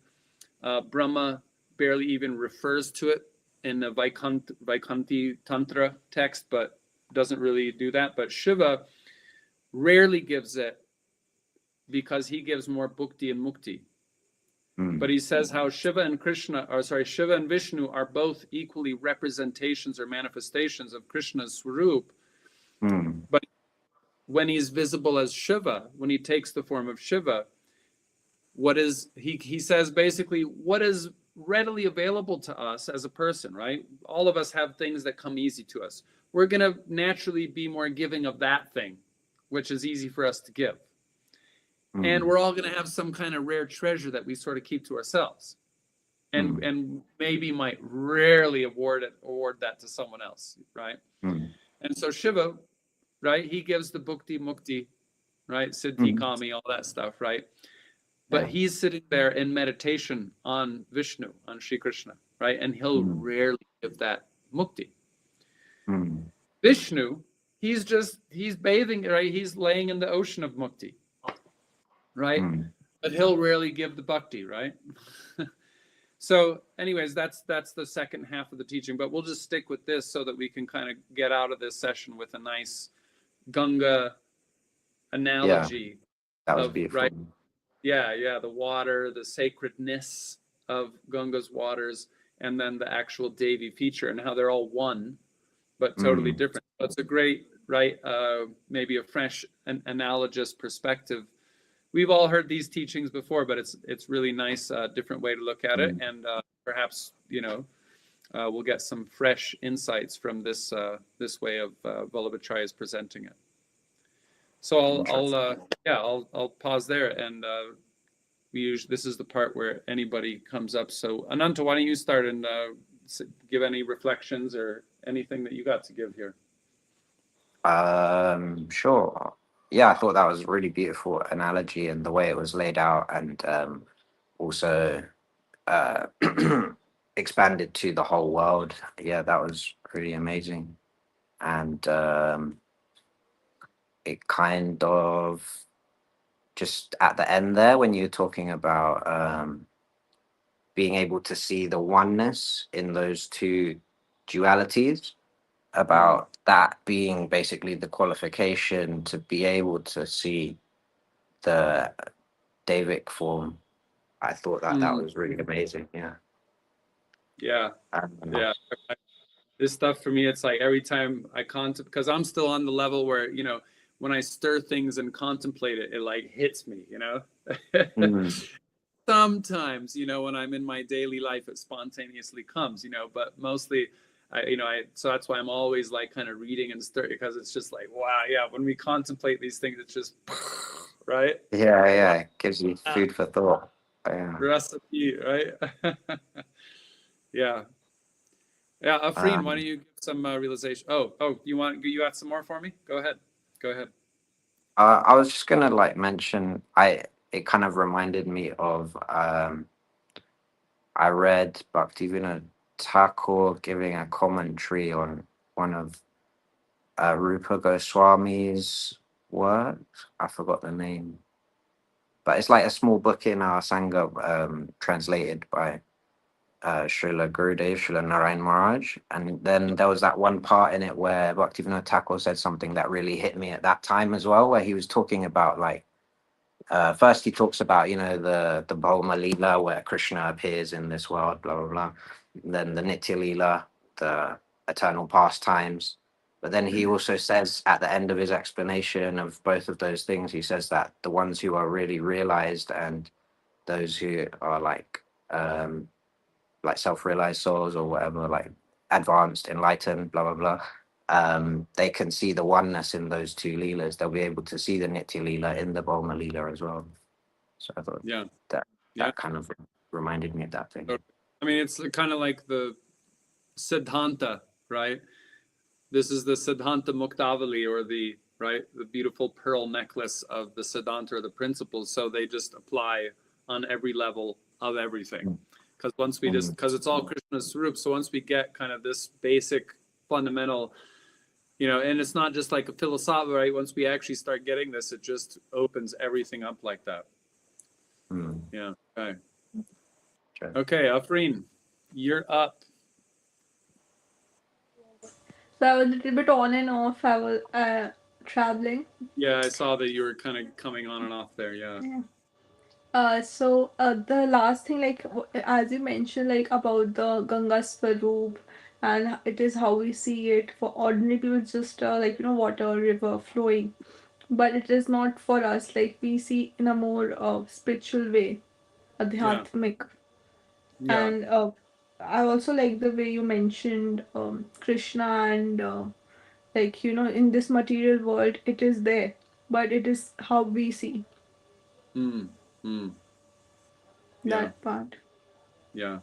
Brahma barely even refers to it in the Vaikanti Tantra text, but doesn't really do that. But Shiva rarely gives it because he gives more bhukti and mukti. But he says how Shiva and Vishnu are both equally representations or manifestations of Krishna's swarup. But when he's visible as Shiva, when he takes the form of Shiva, he says basically what is readily available to us as a person, right? All of us have things that come easy to us. We're going to naturally be more giving of that thing, which is easy for us to give. And we're all going to have some kind of rare treasure that we sort of keep to ourselves, and maybe might rarely award that to someone else, right? And so Shiva, right, he gives the bhukti mukti, right, siddhi kami, all that stuff, right? But he's sitting there in meditation on Vishnu, on Sri Krishna, right? And he'll rarely give that mukti. Vishnu, he's bathing, right? He's laying in the ocean of mukti, right? But he'll rarely give the bhakti, right? So anyways, that's the second half of the teaching, but we'll just stick with this so that we can kind of get out of this session with a nice Ganga analogy. That was beautiful. Right? Yeah, the water, the sacredness of Ganga's waters, and then the actual Devi feature and how they're all one, but totally different. So it's a great, right, maybe a fresh analogous perspective we've all heard these teachings before, but it's really nice, different way to look at it, and perhaps we'll get some fresh insights from this way of Vallabhacarya presenting it. So I'll pause there, and this is the part where anybody comes up. So Ananta, why don't you start and give any reflections or anything that you got to give here? Sure. Yeah, I thought that was a really beautiful analogy and the way it was laid out, and also uh, expanded to the whole world. Yeah, that was really amazing. And it kind of just at the end there, when you're talking about being able to see the oneness in those two dualities, about that being basically the qualification to be able to see the Davic form. I thought that was really amazing. Yeah. Yeah. This stuff for me, it's like every time I contemplate, because I'm still on the level where, when I stir things and contemplate it, it like hits me, Sometimes, when I'm in my daily life, it spontaneously comes, but mostly so that's why I'm always like kind of reading and stirring, because it's just like, wow, yeah, when we contemplate these things, it's just right. Yeah, it gives you food for thought. Yeah. Recipe, right? Yeah. Afreen, why don't you give some realization? Oh, you got some more for me? Go ahead. I was just gonna like mention, it kind of reminded me of I read Bhaktivinoda Thakur giving a commentary on one of Rupa Goswami's works. I forgot the name, but it's like a small book in our Sangha, translated by Srila Gurudev, Srila Narayan Maharaj. And then there was that one part in it where Bhaktivinoda Thakur said something that really hit me at that time as well, where he was talking about like, first he talks about, the Bhauma Leela, where Krishna appears in this world, blah, blah, blah. Then the Nitya Leela, the eternal pastimes. But then he also says at the end of his explanation of both of those things, he says that the ones who are really realized and those who are like self-realized souls or whatever, like advanced, enlightened, blah, blah, blah, they can see the oneness in those two Leelas. They'll be able to see the Nitya Leela in the Bhauma Leela as well. So I thought that kind of reminded me of that thing. I mean, it's kind of like the Siddhanta, right? This is the Siddhanta Muktaavalii, or the beautiful pearl necklace of the Siddhanta, or the principles. So they just apply on every level of everything. Because because it's all Krishna's Svarupa, so once we get kind of this basic fundamental, and it's not just like a philosophy, right? Once we actually start getting this, it just opens everything up like that. Yeah. Okay. Okay, Afreen, you're up. So I was a little bit on and off. I was traveling. Yeah, I saw that you were kind of coming on and off there. Yeah. So the last thing, like as you mentioned, like about the Ganga Svarup, and it is how we see it. For ordinary people, it's just water, river flowing, but it is not for us. Like we see in a more spiritual way, adhyatmika. Yeah. And I also like the way you mentioned Krishna, and in this material world, it is there, but it is how we see that part. Yeah.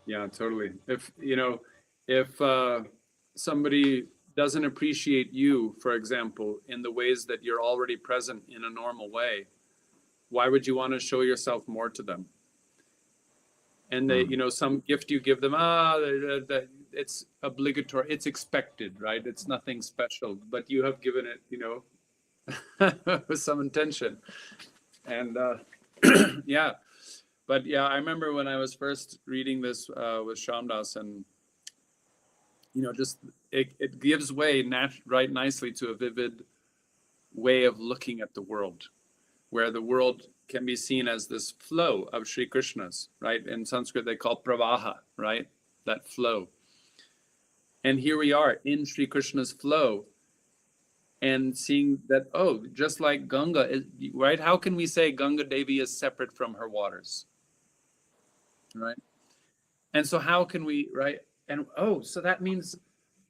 Yeah, totally. If somebody doesn't appreciate you, for example, in the ways that you're already present in a normal way, why would you want to show yourself more to them? And they, some gift you give them, that it's obligatory, it's expected, right? It's nothing special, but you have given it, with some intention. And yeah. But yeah, I remember when I was first reading this with Shamdas, and just it gives way right nicely to a vivid way of looking at the world, where the world can be seen as this flow of Sri Krishna's, right? In Sanskrit, they call pravaha, right? That flow. And here we are in Sri Krishna's flow, and seeing that, oh, just like Ganga, right? How can we say Ganga Devi is separate from her waters, right? And so how can we, right? And oh, so that means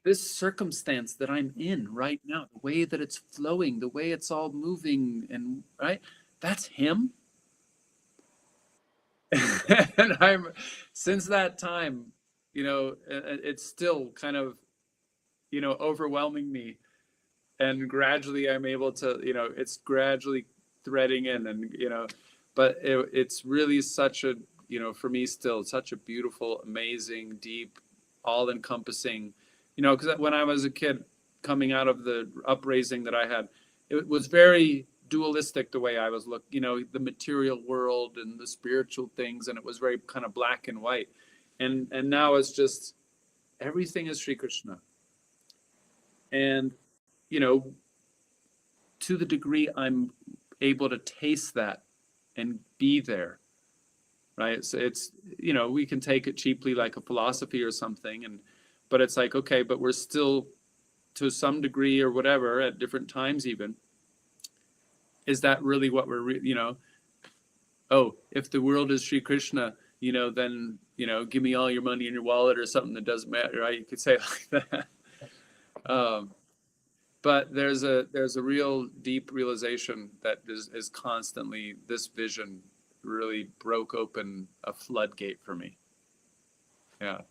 this circumstance that I'm in right now, the way that it's flowing, the way it's all moving, and right, that's him. And I'm, since that time, it's still kind of, overwhelming me. And gradually I'm able to, it's gradually threading in, and, but it's really such a, for me still such a beautiful, amazing, deep, all encompassing, because when I was a kid coming out of the upraising that I had, it was very dualistic the way I was the material world and the spiritual things, and it was very kind of black and white. And now it's just everything is Sri Krishna. And, to the degree I'm able to taste that and be there, right? So it's, we can take it cheaply like a philosophy or something, but it's like, okay, but we're still to some degree or whatever at different times even, is that really what we're, oh, if the world is Sri Krishna, then, give me all your money in your wallet or something that doesn't matter, right? You could say it like that. But there's a real deep realization that is constantly, this vision really broke open a floodgate for me. Yeah.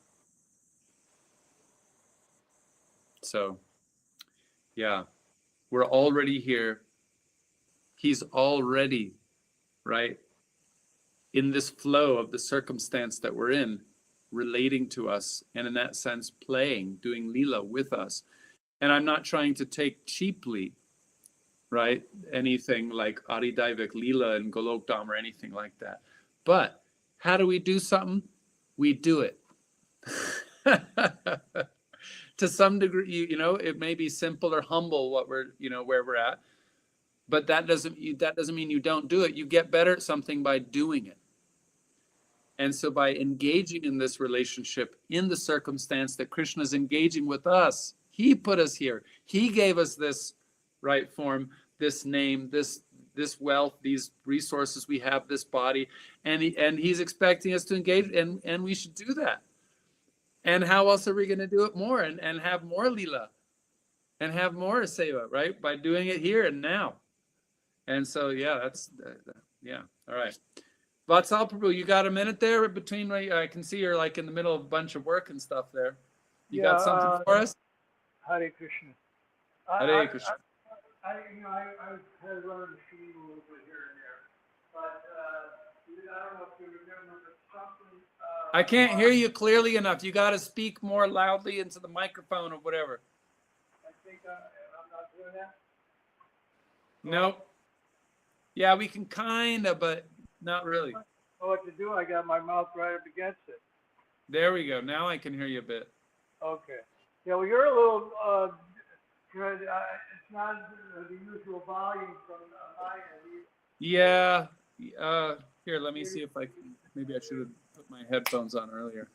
So, yeah, we're already here. He's already, right, in this flow of the circumstance that we're in, relating to us, and in that sense, playing, doing lila with us. And I'm not trying to take cheaply, right, anything like adhidaivika lila and golokdam or anything like that. But how do we do something? We do it. To some degree, it may be simple or humble what we're, where we're at, but that doesn't mean you don't do it. You get better at something by doing it. And so by engaging in this relationship, in the circumstance that Krishna is engaging with us, he put us here. He gave us this right form, this name, this wealth, these resources we have, this body, and he's expecting us to engage, and we should do that. And how else are we going to do it more and have more lila and have more seva, right? By doing it here and now. And so, yeah, that's, yeah. All right. Vatsal Prabhu, you got a minute there between, I can see you're like in the middle of a bunch of work and stuff there. You got something for us? Hare Krishna. Hare Krishna. I had to run a machine a little bit here and there, but I don't know if you remember, but something. I can't hear you clearly enough. You got to speak more loudly into the microphone or whatever. I think I'm not doing that. Nope. Yeah, we can kind of, but not really. Well, what to do? I got my mouth right up against it. There we go. Now I can hear you a bit. Okay. Yeah, well, you're a little good. It's not the usual volume from my end. Yeah. Here, let me see if I can. Maybe I should have put my headphones on earlier.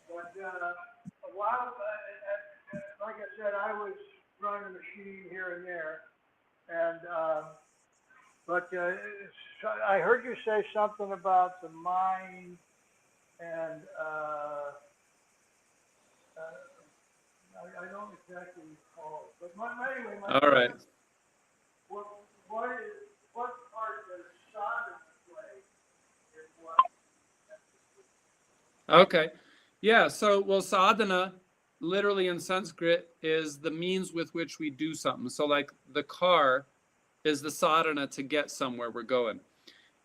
But a while, like I said, I was running a machine here and there, and but I heard you say something about the mind, and I don't exactly recall. But anyway, All right. What part does sadhana play in what? Okay. Yeah. So, well, sadhana, literally in Sanskrit, is the means with which we do something. So, like the car is the sadhana to get somewhere we're going.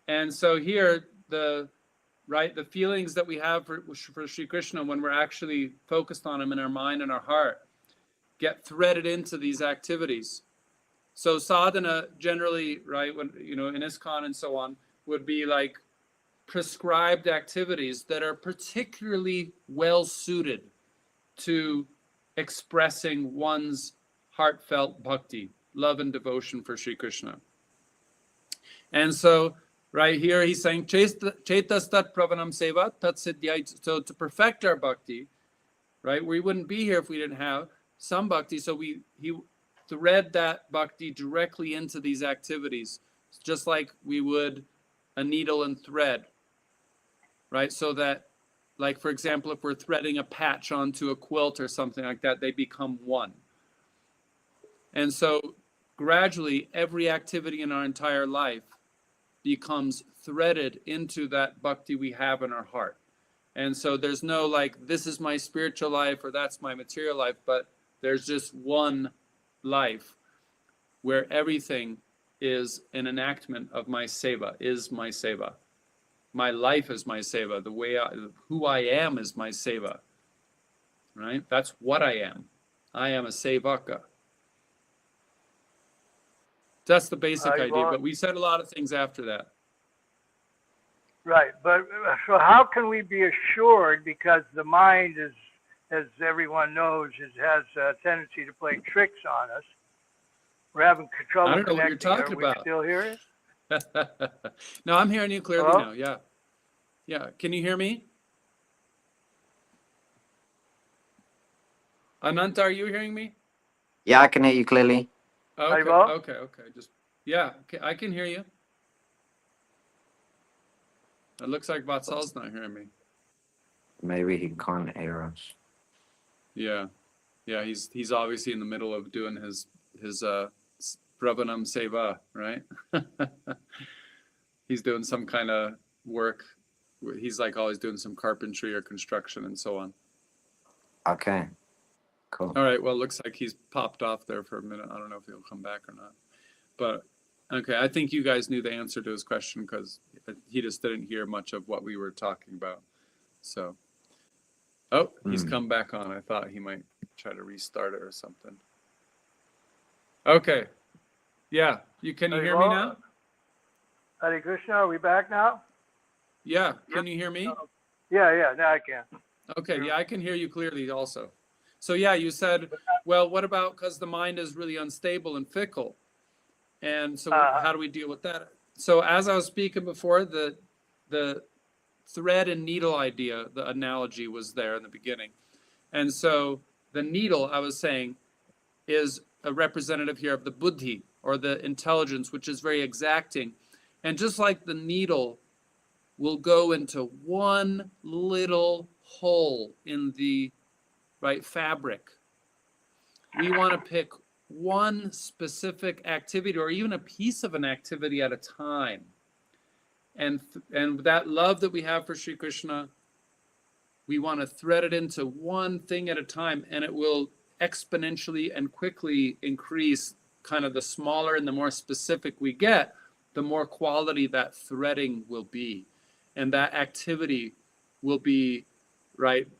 And so here, the feelings that we have for Sri Krishna when we're actually focused on him in our mind and our heart get threaded into these activities. So sadhana generally, right, when, in ISKCON and so on, would be like prescribed activities that are particularly well suited to expressing one's heartfelt bhakti, love and devotion for Sri Krishna. And so right here he's saying Chetastat Pravanam Seva Tat Siddhyai. So to perfect our bhakti, right? We wouldn't be here if we didn't have some bhakti. So thread that bhakti directly into these activities, just like we would a needle and thread, right? So that, like, for example, if we're threading a patch onto a quilt or something like that, they become one. And so gradually, every activity in our entire life becomes threaded into that bhakti we have in our heart. And so there's no like, this is my spiritual life or that's my material life, but there's just one life where everything is an enactment of my seva, is my seva. My life is my seva. The way who I am is my seva, right? That's what I am. I am a sevaka. That's the basic idea, but we said a lot of things after that. Right, but so how can we be assured, because the mind is, as everyone knows, has a tendency to play tricks on us. We're having trouble I don't know what you're connecting. talking Are we about. still hearing? No, I'm hearing you clearly Hello? now. Yeah. Yeah. Can you hear me? Ananta, are you hearing me? Yeah, I can hear you clearly. Okay. Bob? Okay. Just, yeah, I can hear you. It looks like Vatsal's not hearing me. Maybe he can't hear us. Yeah. Yeah. He's obviously in the middle of doing his Pravanam Seva, right? He's doing some kind of work. He's like always doing some carpentry or construction and so on. Okay, cool. All right. Well, it looks like he's popped off there for a minute. I don't know if he'll come back or not. But okay, I think you guys knew the answer to his question because he just didn't hear much of what we were talking about. So, oh, he's come back on. I thought he might try to restart it or something. Okay. Yeah. Can you hear me now? Hare Krishna, are we back now? Yeah. Can you hear me? Yeah, now I can. Okay. Yeah, I can hear you clearly also. So yeah, you said, well, what about, because the mind is really unstable and fickle. And so how do we deal with that? So as I was speaking before, the thread and needle idea, the analogy was there in the beginning. And so the needle, I was saying, is a representative here of the buddhi, or the intelligence, which is very exacting. And just like the needle will go into one little hole in the fabric, we want to pick one specific activity or even a piece of an activity at a time. And that love that we have for Sri Krishna, we want to thread it into one thing at a time, and it will exponentially and quickly increase. Kind of the smaller and the more specific we get, the more quality that threading will be. And that activity will be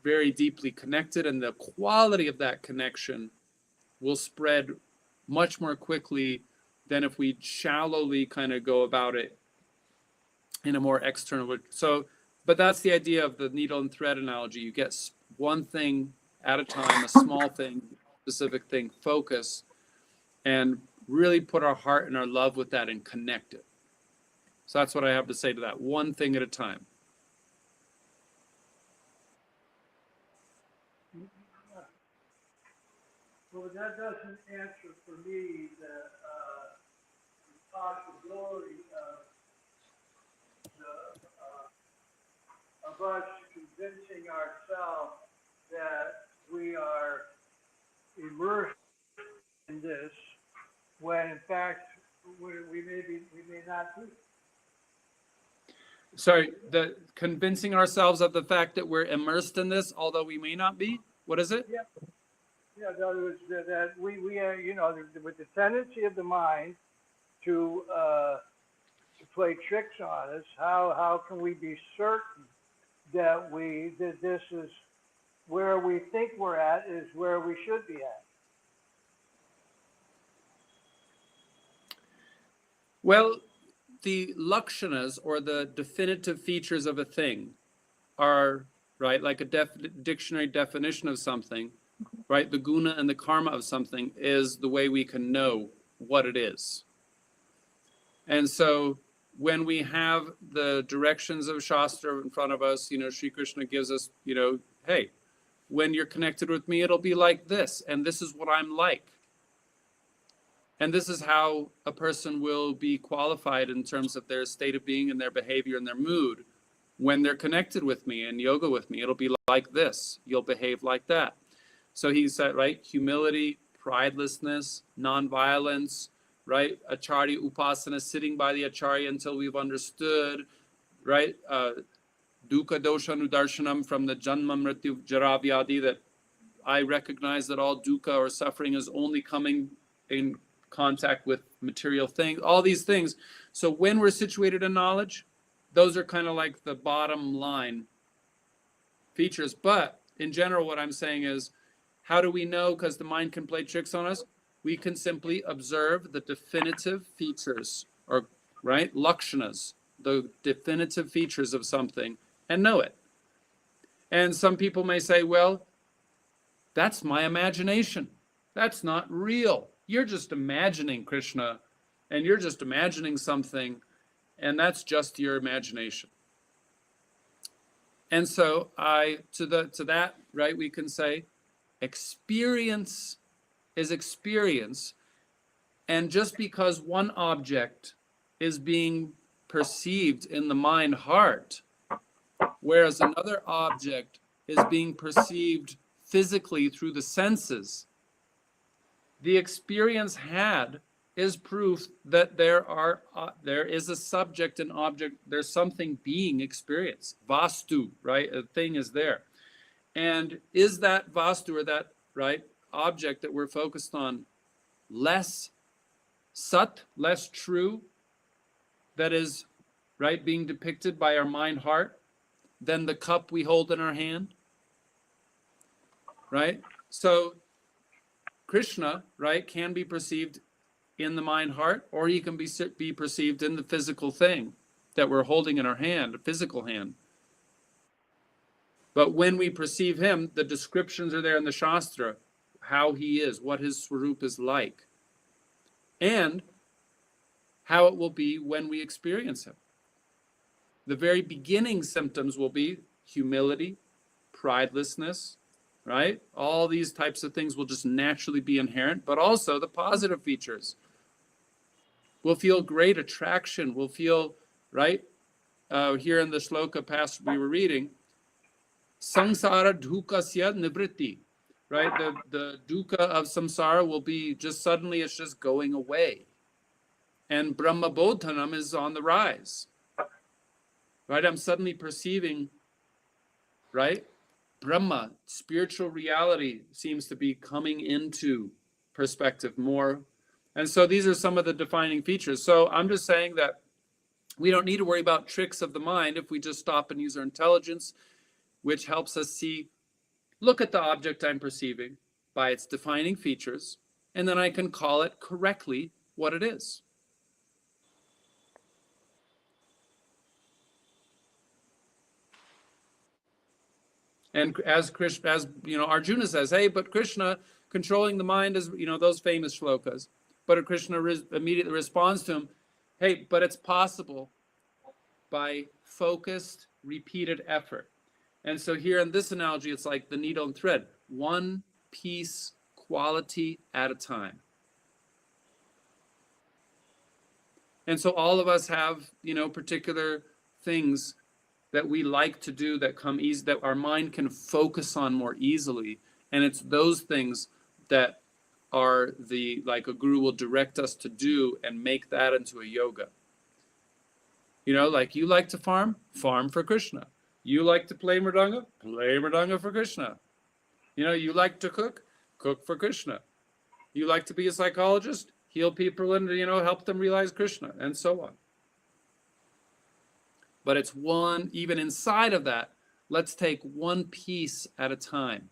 very deeply connected, and the quality of that connection will spread much more quickly than if we shallowly kind of go about it in a more external way. So, but that's the idea of the needle and thread analogy. You get one thing at a time, a small thing, specific thing, focus, and really put our heart and our love with that and connect it. So that's what I have to say to that. One thing at a time. Well, that doesn't answer for me the possibility of us convincing ourselves that we are immersed in this, when in fact we may not be. Sorry, the convincing ourselves of the fact that we're immersed in this, although we may not be. What is it? Yeah. In other words, that we are, with the tendency of the mind to play tricks on us, how can we be certain that this is where we think we're at is where we should be at? Well, the lakshanas, or the definitive features of a thing, are like a dictionary definition of something. The guna and the karma of something is the way we can know what it is. And so when we have the directions of Shastra in front of us, Sri Krishna gives us, hey, when you're connected with me, it'll be like this, and this is what I'm like. And this is how a person will be qualified in terms of their state of being and their behavior and their mood when they're connected with me and yoga with me. It'll be like this. You'll behave like that. So he said, right? Humility, pridelessness, nonviolence, right? Acharya upasana, sitting by the acharya until we've understood, right? Dukkha dosha nudarshanam, from the janma mrityu jara vyadi, that I recognize that all dukkha or suffering is only coming in contact with material things, all these things. So when we're situated in knowledge, those are kind of like the bottom line features. But in general, what I'm saying is, how do we know? Because the mind can play tricks on us. We can simply observe the definitive features, or right, lakshanas, the definitive features of something, and know it. And some people may say, well, that's my imagination. That's not real. You're just imagining Krishna, and you're just imagining something, and that's just your imagination. And so to that, right, we can say experience is experience. And just because one object is being perceived in the mind heart, whereas another object is being perceived physically through the senses, the experience had is proof that there is a subject and object, there's something being experienced. Vastu, right? A thing is there. And is that vastu, or that, right, object that we're focused on, less sat, less true, that is, right, being depicted by our mind heart, than the cup we hold in our hand? Right? So Krishna, right, can be perceived in the mind heart, or he can be perceived in the physical thing that we're holding in our hand, a physical hand. But when we perceive him, the descriptions are there in the Shastra, how he is, what his svarupa is like, and how it will be when we experience him. The very beginning symptoms will be humility, pridelessness, right? All these types of things will just naturally be inherent, but also the positive features. We'll feel great attraction. We'll feel, right? Here in the shloka passage we were reading, samsara dhukasya nivritti, right? The dukkha of samsara will be just suddenly, it's just going away. And Brahma Bodhanam is on the rise, right? I'm suddenly perceiving, right? Brahma, spiritual reality, seems to be coming into perspective more. And so these are some of the defining features. So I'm just saying that we don't need to worry about tricks of the mind if we just stop and use our intelligence, which helps us see, look at the object I'm perceiving by its defining features, and then I can call it correctly what it is. And as Krishna, as you know, Arjuna says, hey, but Krishna controlling the mind is, you know, those famous shlokas. But Krishna immediately responds to him, hey, but it's possible by focused, repeated effort. And so here in this analogy, it's like the needle and thread, one piece quality at a time. And so all of us have, you know, particular things that we like to do that come easy, that our mind can focus on more easily. And it's those things that are like a guru will direct us to do and make that into a yoga. You know, like you like to farm for Krishna. You like to play mridanga for Krishna. You know, you like to cook for Krishna. You like to be a psychologist, heal people and, you know, help them realize Krishna, and so on. But it's one, even inside of that, let's take one piece at a time.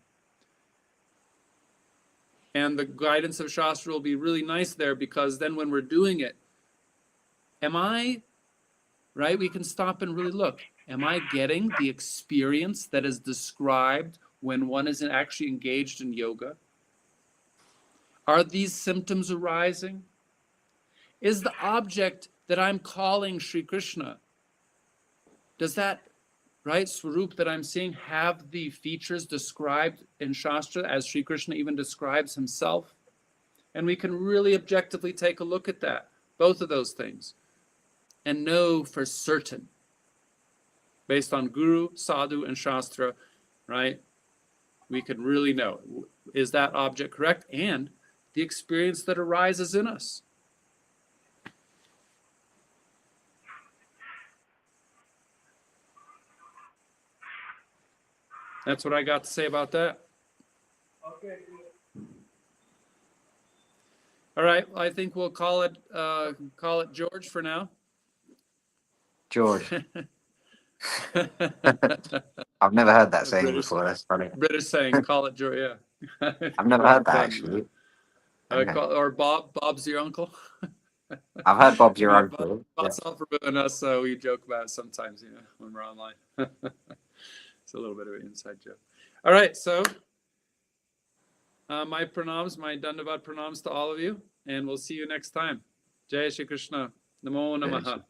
And the guidance of Shastra will be really nice there, because then when we're doing it, right, we can stop and really look. Am I getting the experience that is described when one is actually engaged in yoga? Are these symptoms arising? Is the object that I'm calling Sri Krishna, does that, right, svarup that I'm seeing have the features described in Shastra as Sri Krishna even describes himself? And we can really objectively take a look at that, both of those things, and know for certain, based on Guru, Sadhu, and Shastra, right? We can really know, is that object correct? And the experience that arises in us. That's what I got to say about that. Okay, All right, I think we'll call it George for now. George. I've never heard that saying British, before. That's funny. British saying, call it George. Yeah. I've never heard that Fun. actually. Okay. Or Bob's your uncle. I've heard Bob's your Yeah, uncle. Bob's self-promoting us, so we joke about it sometimes, when we're online. It's a little bit of an inside joke. All right, so my pranams, my Dandavad pranams to all of you, and we'll see you next time. Jai Shri Krishna. Namo Namaha.